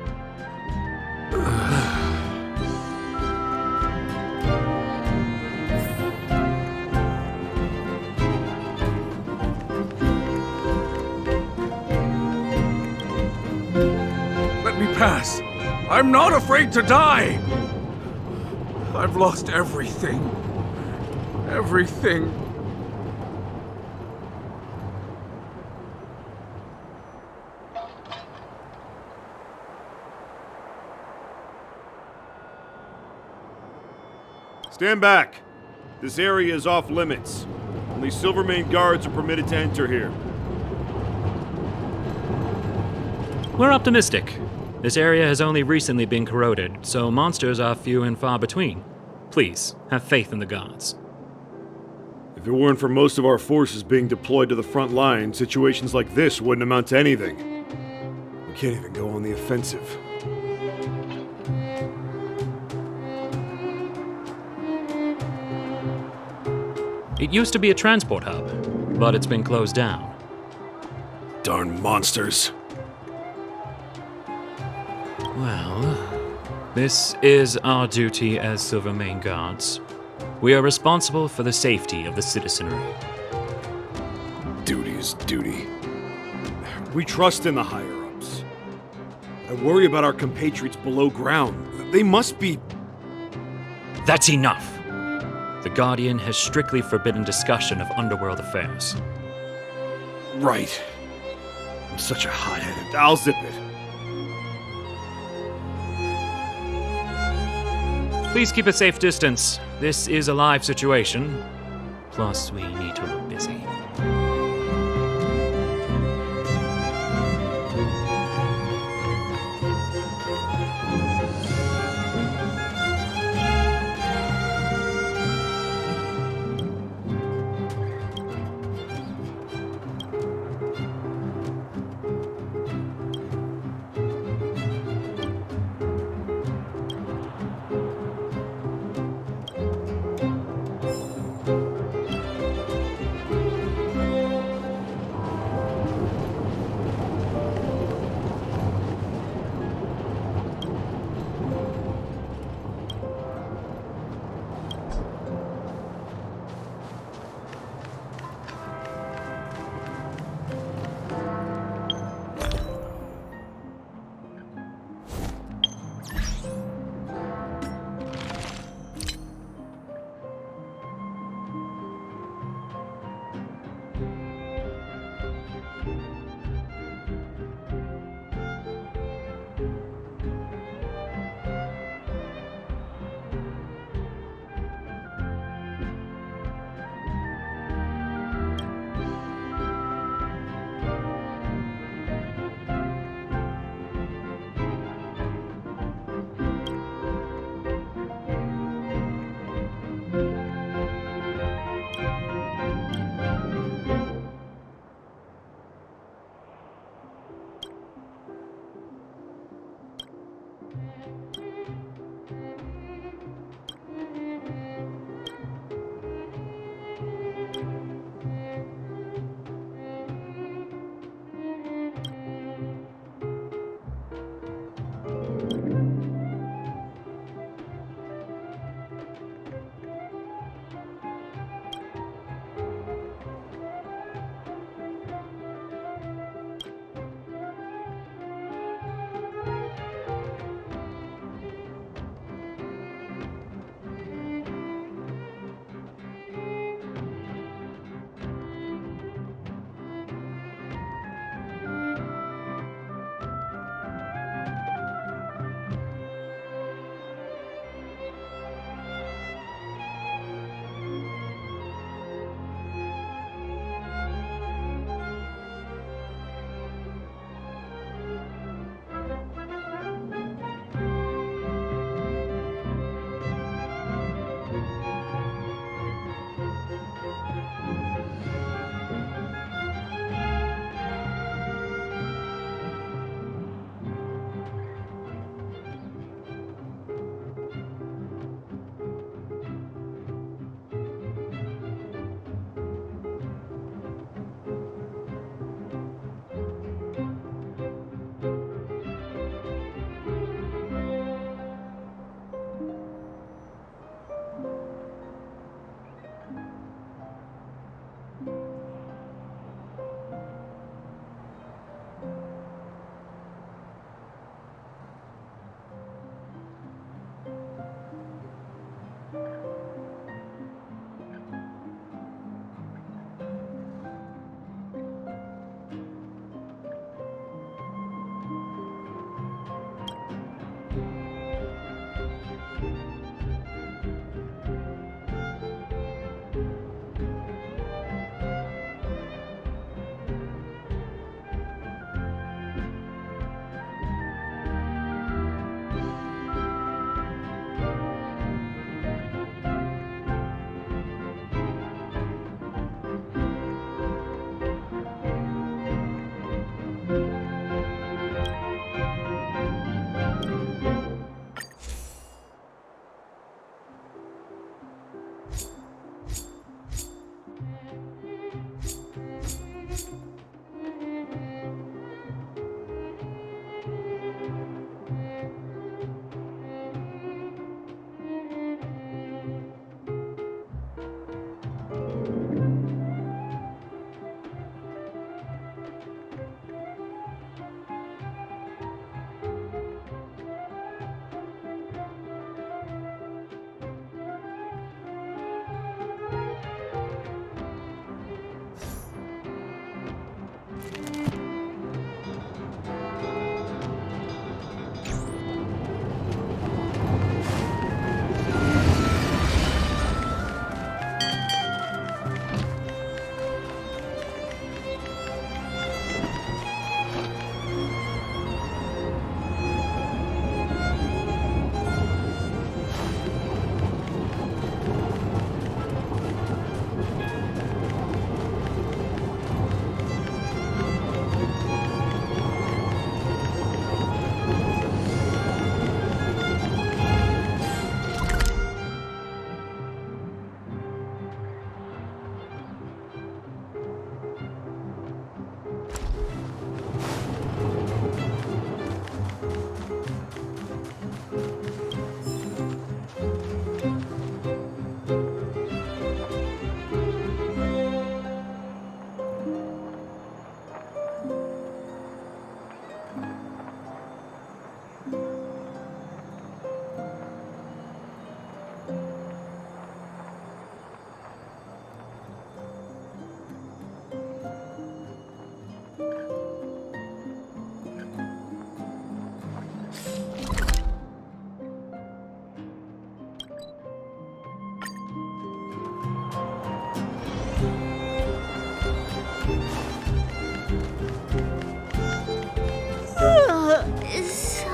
Let me pass. I'm not afraid to die! I've lost everything. Everything. Stand back. This area is off limits. Only Silvermane guards are permitted to enter here. We're optimistic. This area has only recently been corroded, so monsters are few and far between. Please, have faith in the gods. If it weren't for most of our forces being deployed to the front line, situations like this wouldn't amount to anything. We can't even go on the offensive. It used to be a transport hub, but it's been closed down. Darn monsters. Well, this is our duty as Silvermane guards. We are responsible for the safety of the citizenry. Duty is duty. We trust in the higher-ups. I worry about our compatriots below ground. They must be... That's enough! The Guardian has strictly forbidden discussion of underworld affairs. Right. I'm such a hot-headed... I'll zip it. Please keep a safe distance. This is a live situation. Plus, we need to look busy.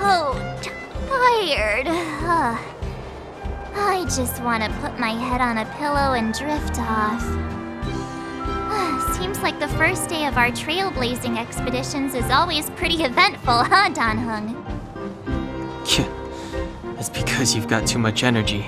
so tired. I just want to put my head on a pillow and drift off. Seems like the first day of our trailblazing expeditions is always pretty eventful, huh, Dan-hung? That's because you've got too much energy.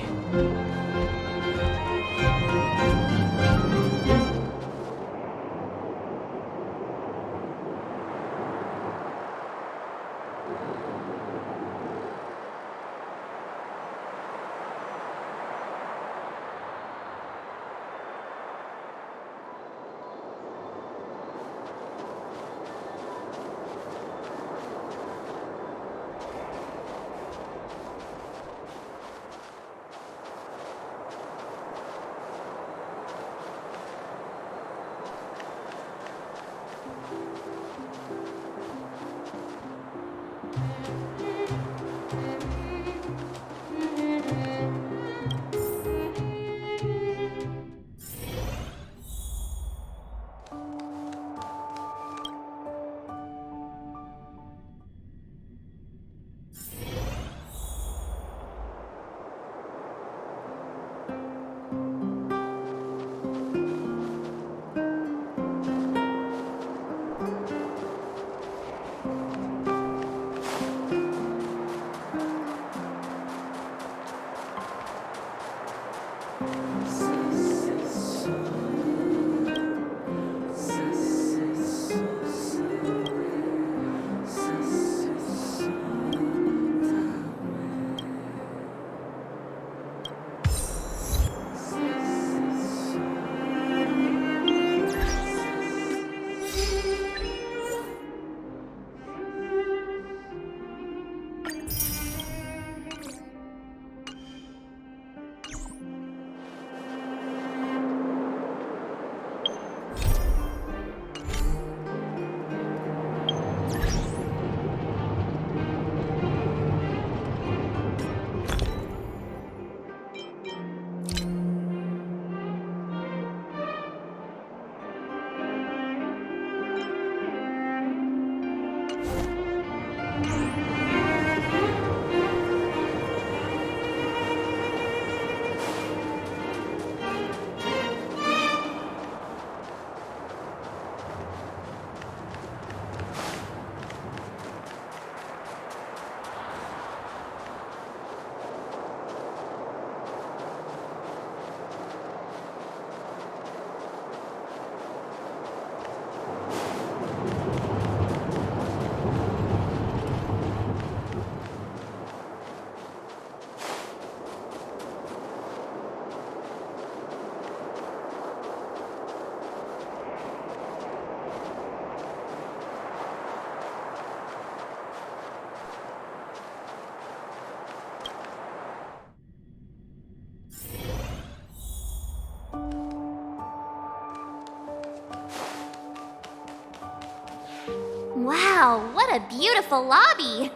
Wow, what a beautiful lobby!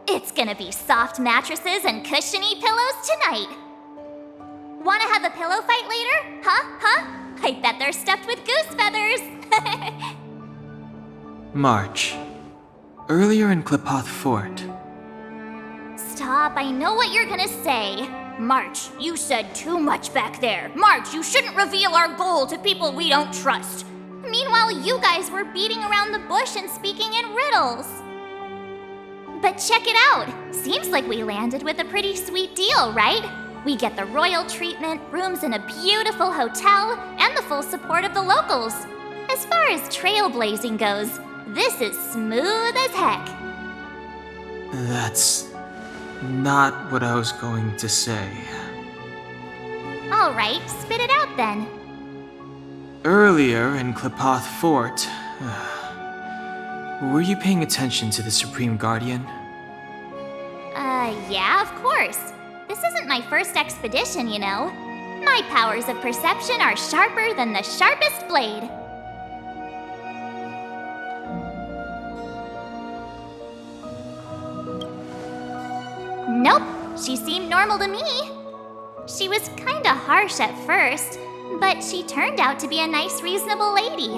It's gonna be soft mattresses and cushiony pillows tonight. Wanna have a pillow fight later? Huh? I bet they're stuffed with goose feathers! March. Earlier in Klipoth Fort. Stop, I know what you're gonna say. March, you said too much back there. March, you shouldn't reveal our goal to people we don't trust. Meanwhile, you guys were beating around the bush and speaking in riddles. But check it out. Seems like we landed with a pretty sweet deal, right? We get the royal treatment, rooms in a beautiful hotel, and the full support of the locals. As far as trailblazing goes, this is smooth as heck. That's not what I was going to say. All right, spit it out then. Earlier in Klipoth Fort, were you paying attention to the Supreme Guardian? Yeah, of course. This isn't my first expedition, you know. My powers of perception are sharper than the sharpest blade. Nope, she seemed normal to me. She was kinda harsh at first, but she turned out to be a nice, reasonable lady.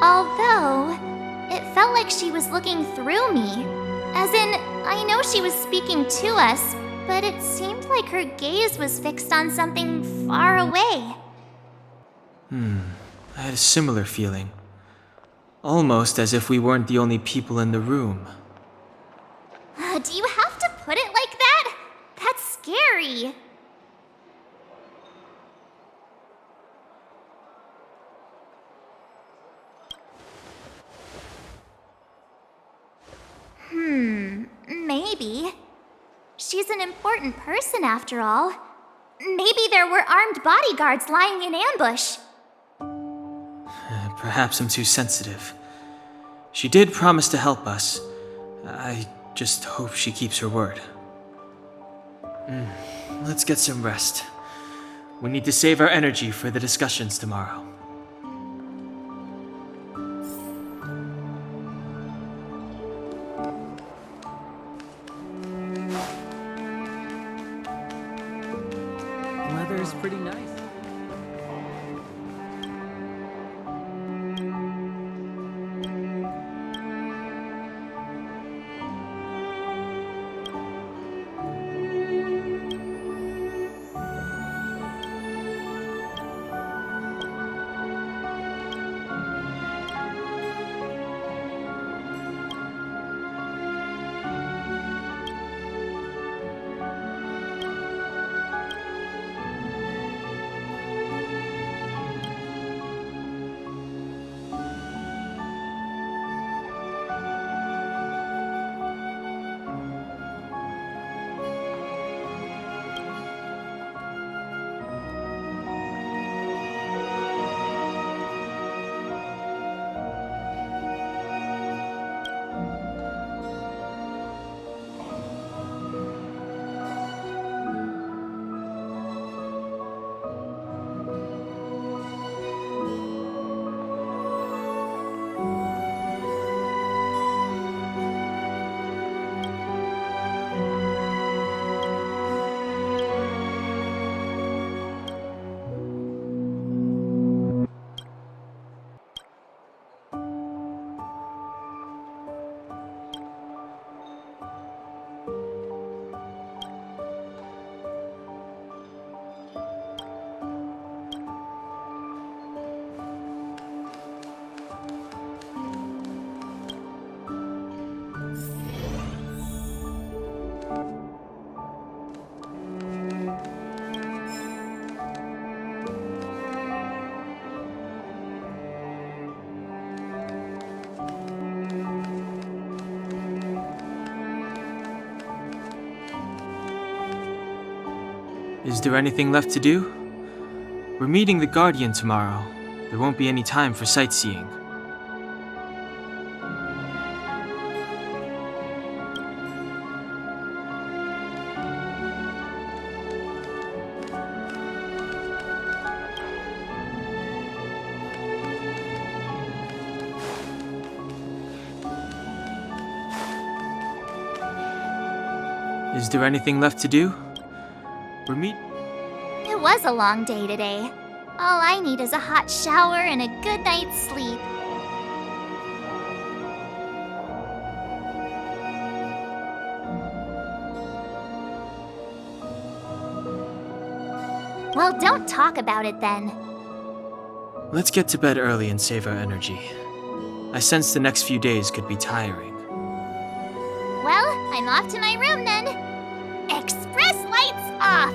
Although, it felt like she was looking through me. As in, I know she was speaking to us, but it seemed like her gaze was fixed on something far away. I had a similar feeling. Almost as if we weren't the only people in the room. Do you have to put it like that? That's scary. Maybe. She's an important person after all. Maybe there were armed bodyguards lying in ambush. Perhaps I'm too sensitive. She did promise to help us. I just hope she keeps her word. Let's get some rest. We need to save our energy for the discussions tomorrow. Leather is pretty nice. Is there anything left to do? We're meeting the Guardian tomorrow. There won't be any time for sightseeing. Is there anything left to do? We're It was a long day today. All I need is a hot shower and a good night's sleep. Well, don't talk about it then. Let's get to bed early and save our energy. I sense the next few days could be tiring. Well, I'm off to my room then. Express lights off!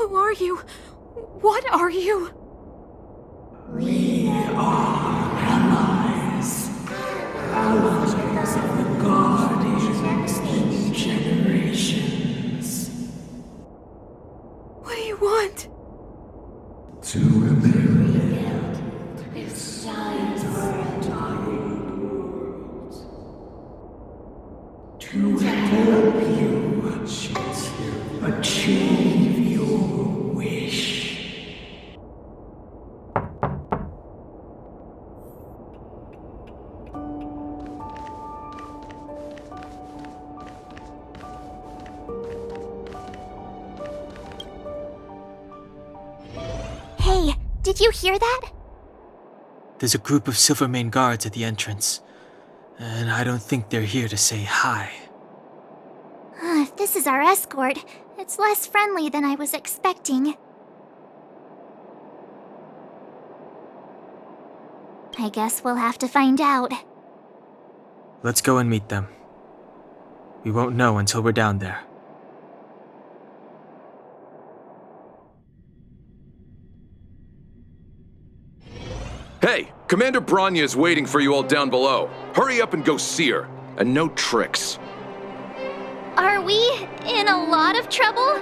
Who are you? What are you? We are allies. Allies of the Guardians in generations. What do you want? To rebuild its giant dying world. To help you achieve your wish. Hey, did you hear that? There's a group of Silvermane guards at the entrance, and I don't think they're here to say hi. If this is our escort, it's less friendly than I was expecting. I guess we'll have to find out. Let's go and meet them. We won't know until we're down there. Hey, Commander Branya is waiting for you all down below. Hurry up and go see her. And no tricks. Are we in a lot of trouble?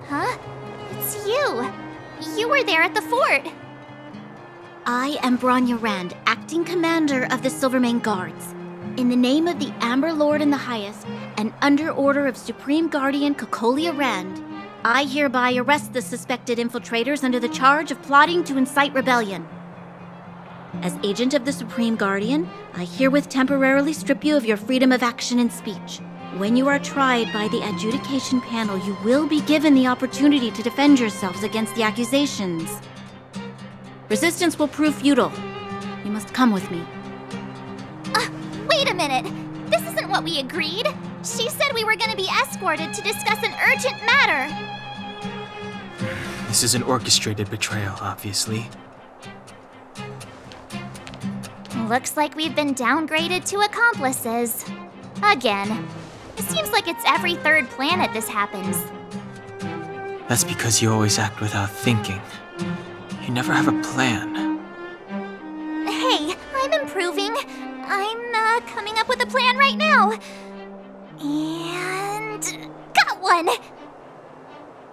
Huh? It's you. You were there at the fort. I am Branya Rand, acting commander of the Silvermane Guards. In the name of the Amber Lord in the Highest, and under order of Supreme Guardian Cocolia Rand, I hereby arrest the suspected infiltrators under the charge of plotting to incite rebellion. As agent of the Supreme Guardian, I herewith temporarily strip you of your freedom of action and speech. When you are tried by the adjudication panel, you will be given the opportunity to defend yourselves against the accusations. Resistance will prove futile. You must come with me. Wait a minute. This isn't what we agreed. She said we were going to be escorted to discuss an urgent matter. This is an orchestrated betrayal, obviously. Looks like we've been downgraded to accomplices. Again. It seems like it's every third planet this happens. That's because you always act without thinking. You never have a plan. Hey, I'm improving. I'm coming up with a plan right now. And got one!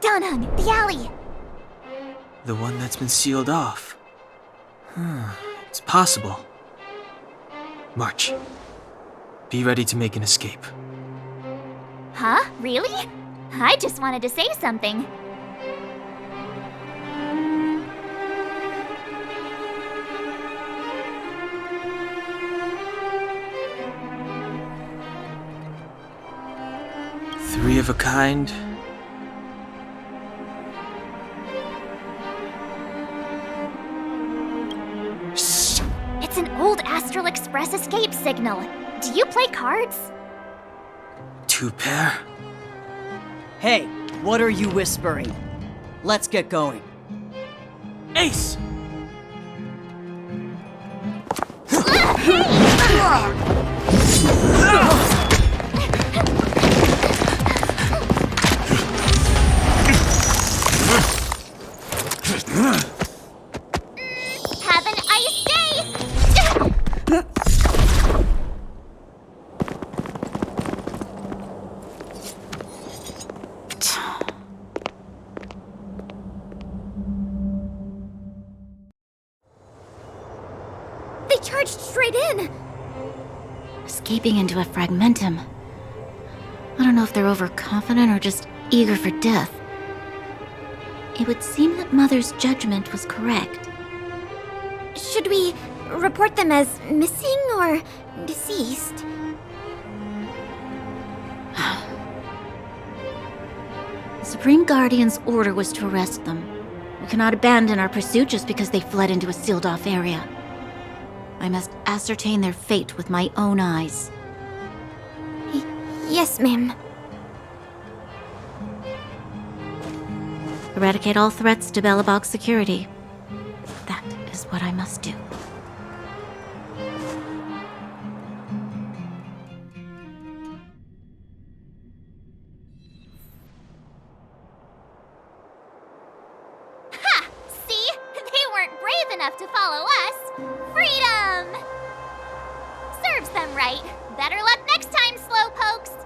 Donhung, the alley. The one that's been sealed off. It's possible. March. Be ready to make an escape. Huh? Really? I just wanted to say something. Three of a kind. Shh! It's an old Astral Express escape signal. Do you play cards? 2 pair? Hey, what are you whispering? Let's get going. Ace! Have an ice day! They charged straight in! Escaping into a fragmentum. I don't know if they're overconfident or just eager for death. It would seem that Mother's judgment was correct. Should we report them as missing or deceased? The Supreme Guardian's order was to arrest them. We cannot abandon our pursuit just because they fled into a sealed-off area. I must ascertain their fate with my own eyes. Yes, ma'am. Eradicate all threats to Belobog's security. That is what I must do. Ha! See? They weren't brave enough to follow us. Freedom! Serves them right. Better luck next time, slowpokes.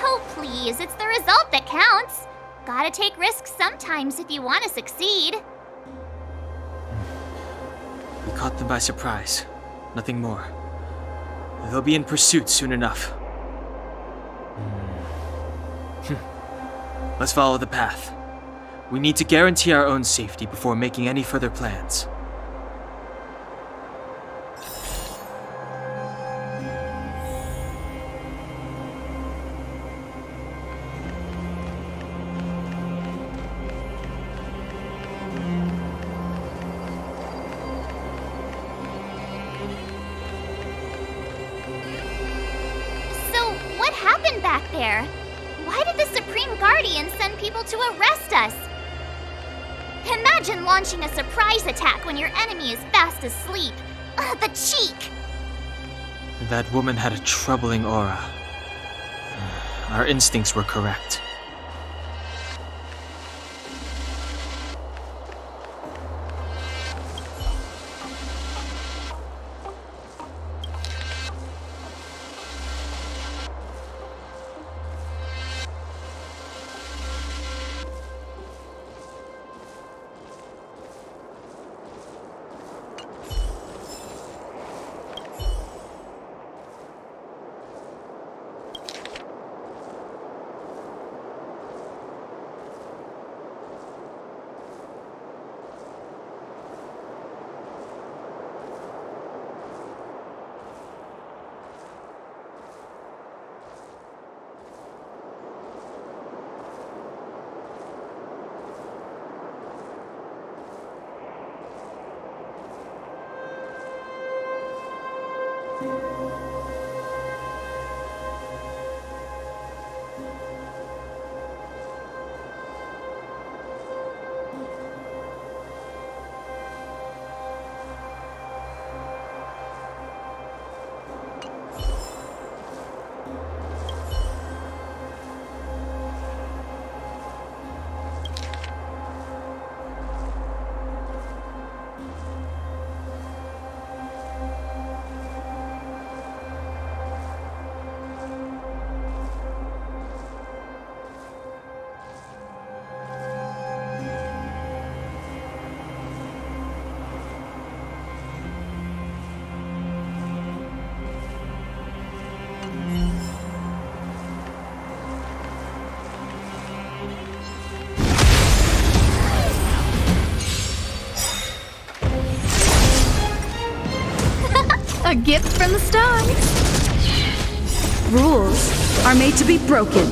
Oh, please, it's the result that counts. Gotta take risks sometimes if you want to succeed. We caught them by surprise. Nothing more. They'll be in pursuit soon enough. Let's follow the path. We need to guarantee our own safety before making any further plans. So, what happened back there? Why did the Supreme Guardian send people to arrest us? Imagine launching a surprise attack when your enemy is fast asleep. The cheek! That woman had a troubling aura. Our instincts were correct. A gift from the stars. Rules are made to be broken.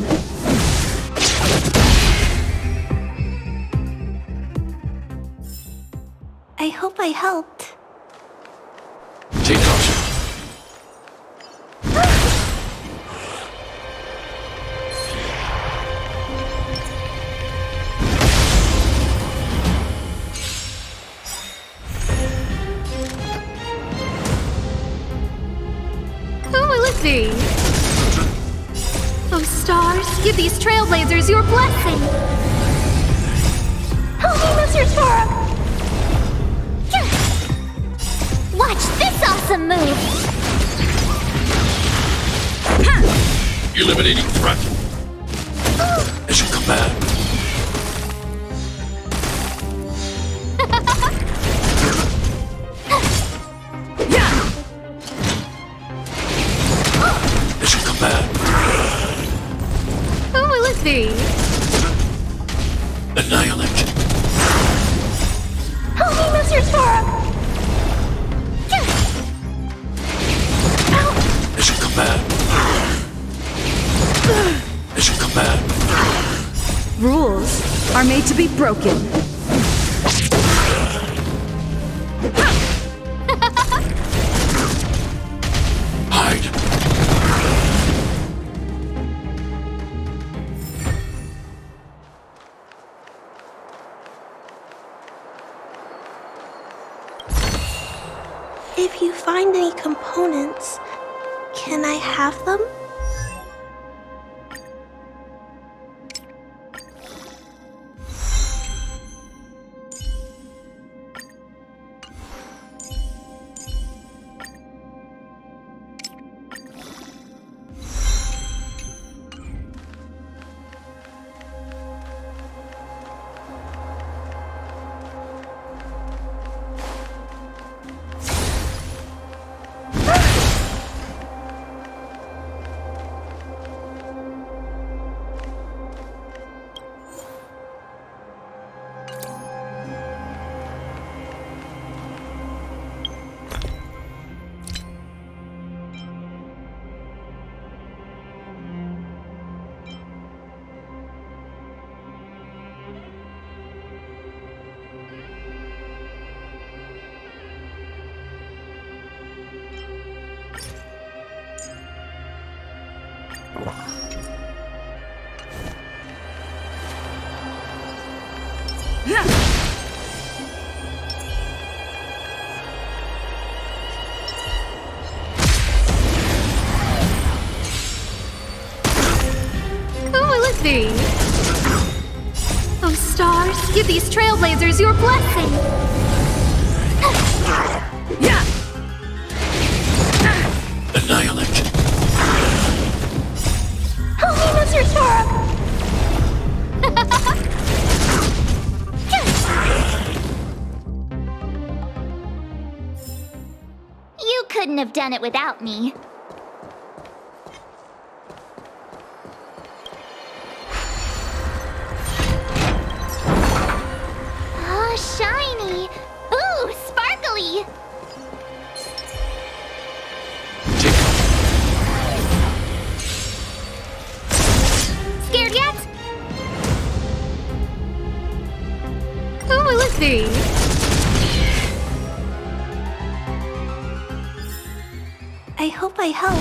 I hope I helped. Take caution. Who will it be? Oh, stars, give these trailblazers your blessing. Help me, Mr. Storm! Watch this awesome move! Eliminating threat. Mission command. Mission command. Who will it be? Annihilate. Help me, Mr. Storm! Mission command. Mission command. Rules are made to be broken. Hide. If you find any components, can I have them? Oh, stars, give these trailblazers your blessing! Annihilate. Help me, Mr. Storm! You couldn't have done it without me. Oh, shiny! Ooh, sparkly! Scared yet? Who will it be? I hope I help.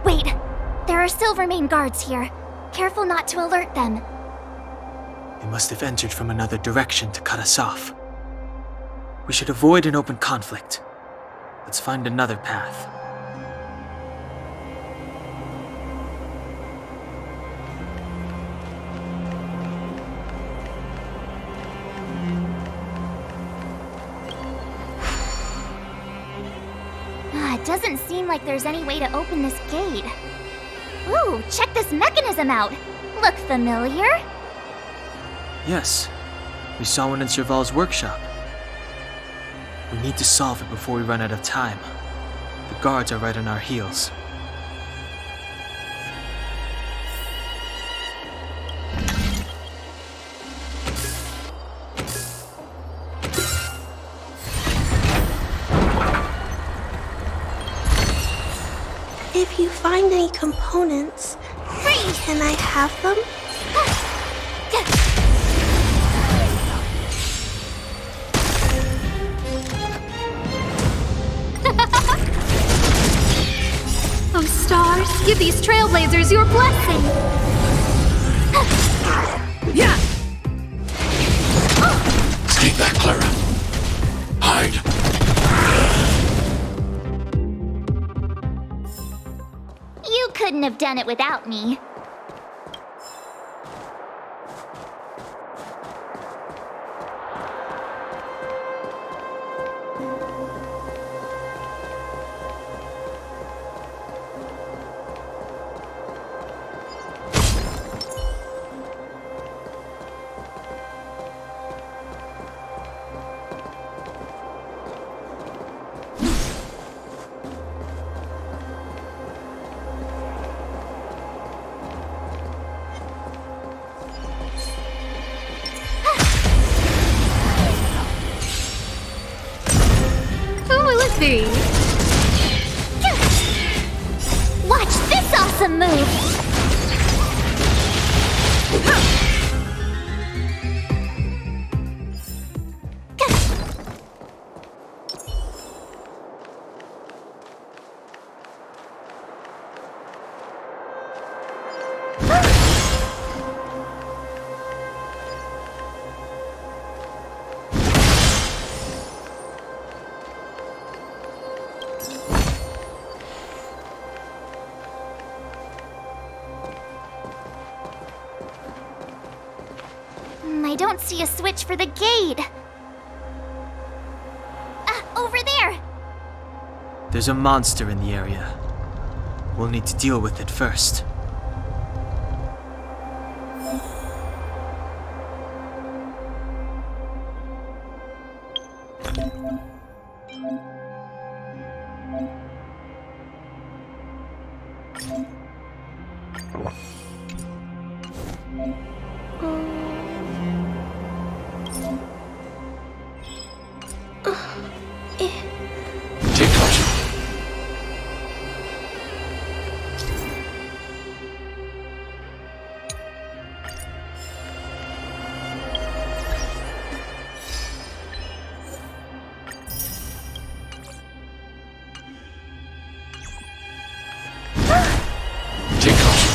Wait, there are Silvermane guards here. Careful not to alert them. They must have entered from another direction to cut us off. We should avoid an open conflict. Let's find another path. It doesn't seem like there's any way to open this gate. Ooh, check this mechanism out. Look familiar? Yes, we saw one in Serval's workshop. We need to solve it before we run out of time. The guards are right on our heels. If you find any components, can I have them? Oh, stars, give these trailblazers your blessing! Stay back, Clara. Hide. You couldn't have done it without me. I don't see a switch for the gate. Over there! There's a monster in the area. We'll need to deal with it first. Take caution. Take caution.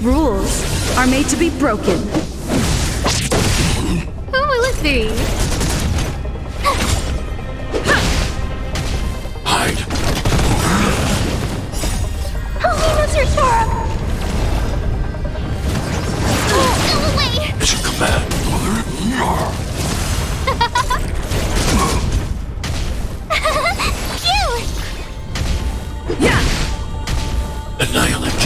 Rules are made to be broken. Who will it be? Hide. Go away! Mission command. Annihilate.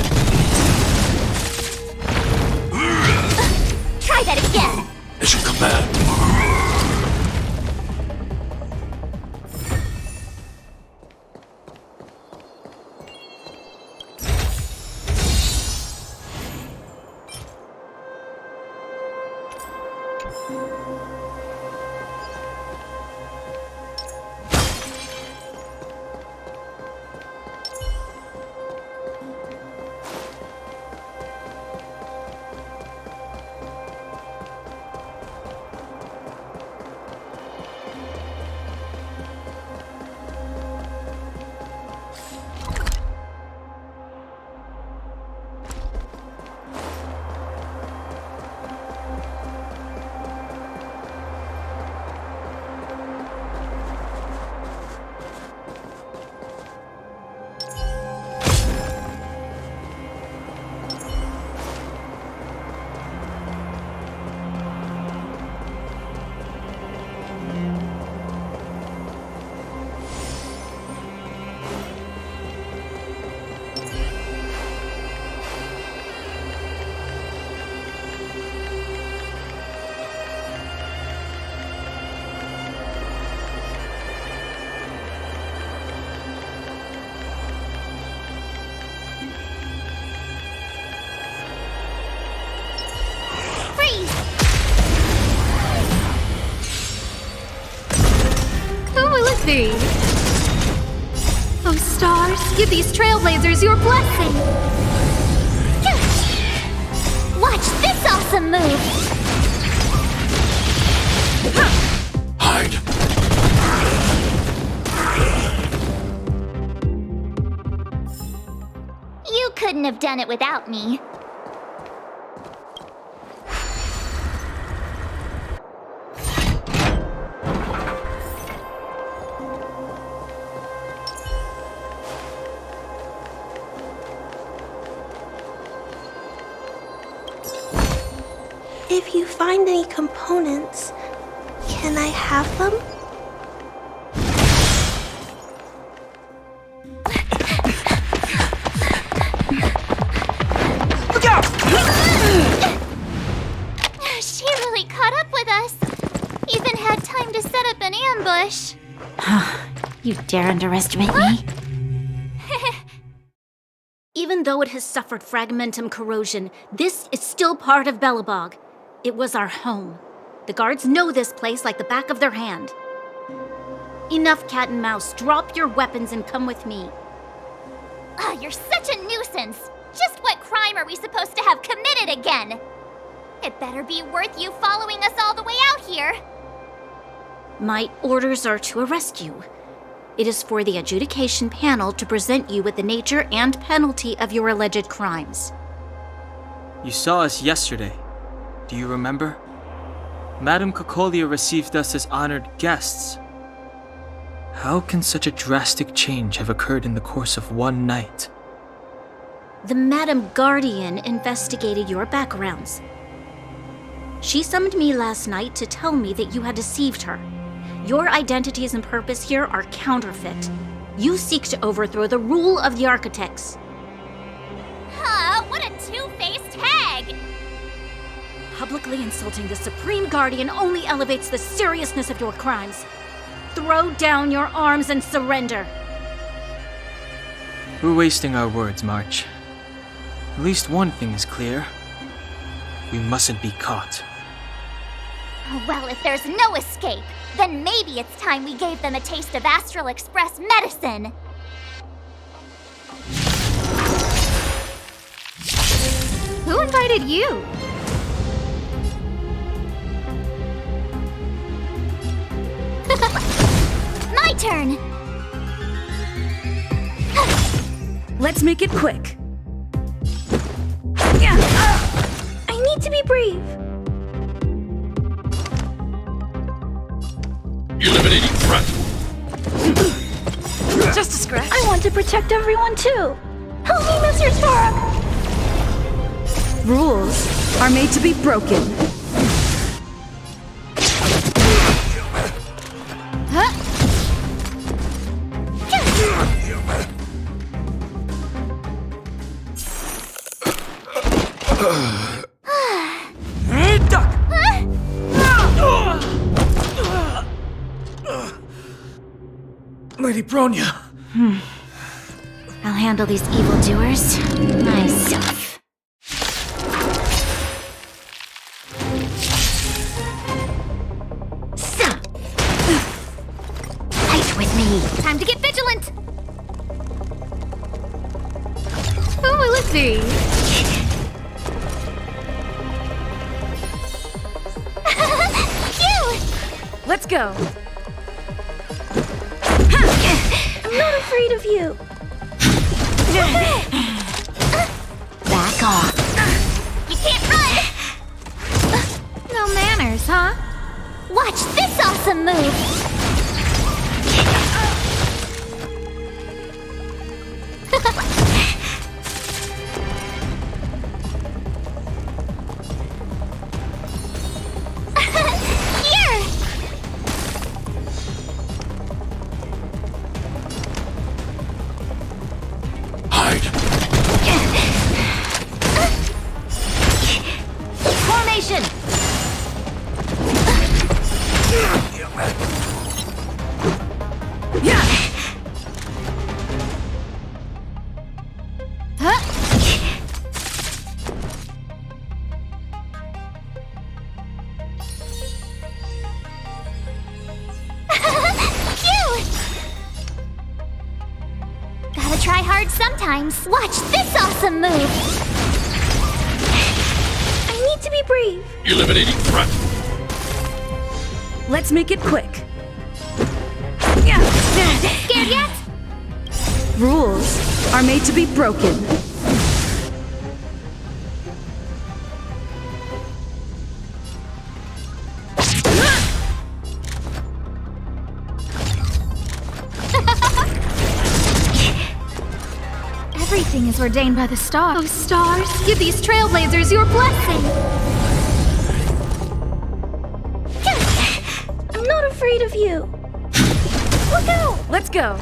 Try that again! Mission command. thee? Oh, stars, give these trailblazers your blessing! Watch this awesome move! Hide. You couldn't have done it without me. If you find any components, can I have them? Look out! She really caught up with us. Even had time to set up an ambush. You dare underestimate me? Even though it has suffered fragmentum corrosion, this is still part of Belobog. It was our home. The guards know this place like the back of their hand. Enough cat and mouse. Drop your weapons and come with me. You're such a nuisance. Just what crime are we supposed to have committed again? It better be worth you following us all the way out here. My orders are to arrest you. It is for the adjudication panel to present you with the nature and penalty of your alleged crimes. You saw us yesterday. Do you remember? Madame Cocolia received us as honored guests. How can such a drastic change have occurred in the course of one night? The Madam Guardian investigated your backgrounds. She summoned me last night to tell me that you had deceived her. Your identities and purpose here are counterfeit. You seek to overthrow the rule of the Architects. What a two-faced hag! Publicly insulting the Supreme Guardian only elevates the seriousness of your crimes. Throw down your arms and surrender. We're wasting our words, March. At least one thing is clear. We mustn't be caught. Well, if there's no escape, then maybe it's time we gave them a taste of Astral Express medicine. Who invited you? My turn! Let's make it quick. I need to be brave. Eliminating threat. Just a scratch. I want to protect everyone too. Help me, Mr. Storm. Rules are made to be broken. Lady Bronya. I'll handle these evildoers myself. Fight with me. Time to get vigilant! Who will it be? Phew! Let's go. I'm not afraid of you. Back off. You can't run! No manners, huh? Watch this awesome move! Here! Hide. Formation! Phew! times. Watch this awesome move! I need to be brave. Eliminating threat. Let's make it quick. Scared yet? Rules are made to be broken. Everything is ordained by the stars. Oh, stars, give these trailblazers your blessing! I'm not afraid of you. Look out! Let's go.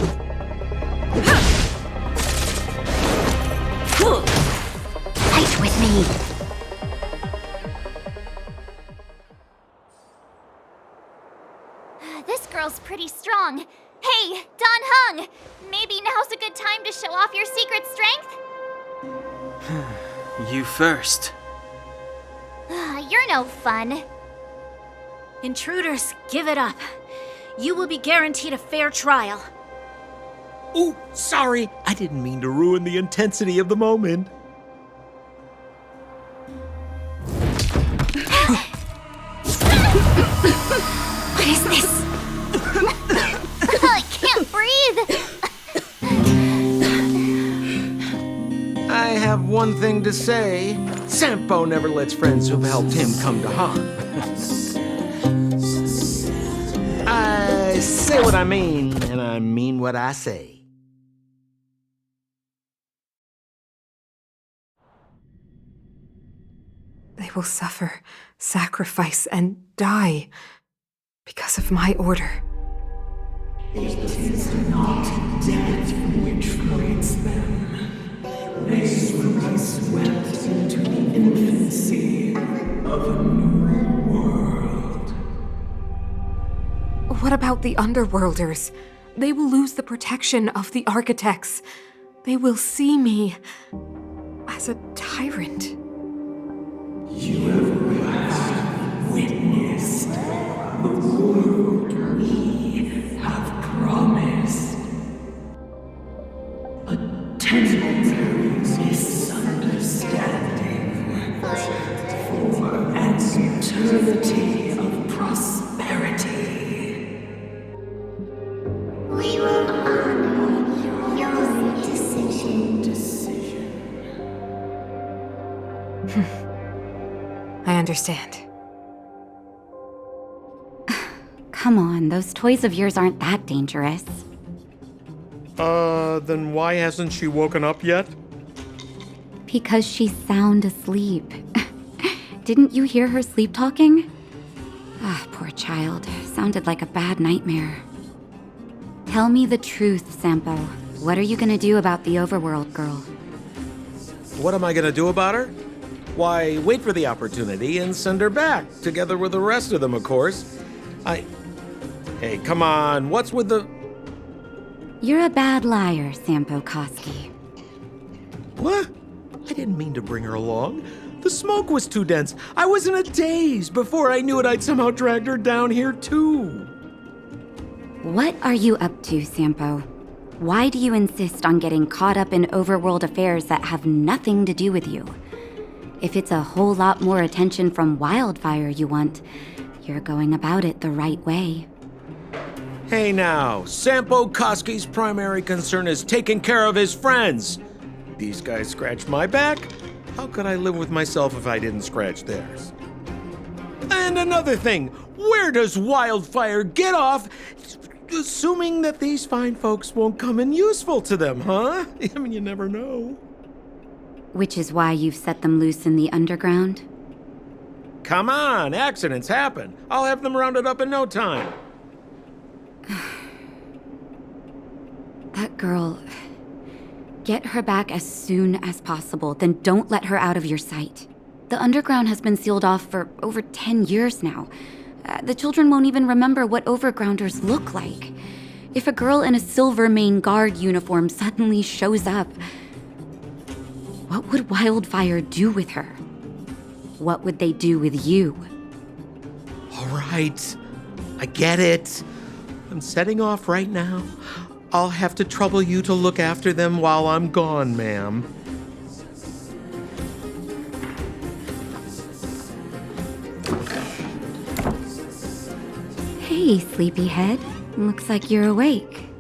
Fight with me. This girl's pretty strong. Hey, Don Hung! Maybe now's a good time to show off your secret strength? You first. You're no fun. Intruders, give it up. You will be guaranteed a fair trial. Ooh, sorry. I didn't mean to ruin the intensity of the moment. What is this? I can't breathe! I have one thing to say. Sampo never lets friends who've helped him come to harm. I say what I mean, and I mean what I say. They will suffer, sacrifice, and die because of my order. It is not death which frees them. They will be swept into the infancy of a new world. What about the Underworlders? They will lose the protection of the Architects. They will see me as a tyrant. You have witnessed the world we have promised. A temporary misunderstanding for an eternity of prosperity. We will honor your decision. I understand. Come on, those toys of yours aren't that dangerous. Then why hasn't she woken up yet? Because she's sound asleep. Didn't you hear her sleep talking? Ah, poor child. Sounded like a bad nightmare. Tell me the truth, Sampo. What are you gonna do about the overworld girl? What am I gonna do about her? Why, wait for the opportunity and send her back, together with the rest of them, of course. Hey, come on, what's with the... You're a bad liar, Sampo Koski. What? I didn't mean to bring her along. The smoke was too dense. I was in a daze. Before I knew it, I'd somehow dragged her down here, too. What are you up to, Sampo? Why do you insist on getting caught up in overworld affairs that have nothing to do with you? If it's a whole lot more attention from Wildfire you want, you're going about it the right way. Hey now, Sampo Koski's primary concern is taking care of his friends. These guys scratched my back. How could I live with myself if I didn't scratch theirs? And another thing, where does Wildfire get off assuming that these fine folks won't come in useful to them, huh? I mean, you never know. Which is why you've set them loose in the underground? Come on, accidents happen. I'll have them rounded up in no time. That girl... Get her back as soon as possible, then don't let her out of your sight. The underground has been sealed off for over 10 years now. The children won't even remember what overgrounders look like. If a girl in a Silvermane Guard uniform suddenly shows up, what would Wildfire do with her? What would they do with you? All right, I get it. I'm setting off right now. I'll have to trouble you to look after them while I'm gone, ma'am. Hey, sleepyhead. Looks like you're awake.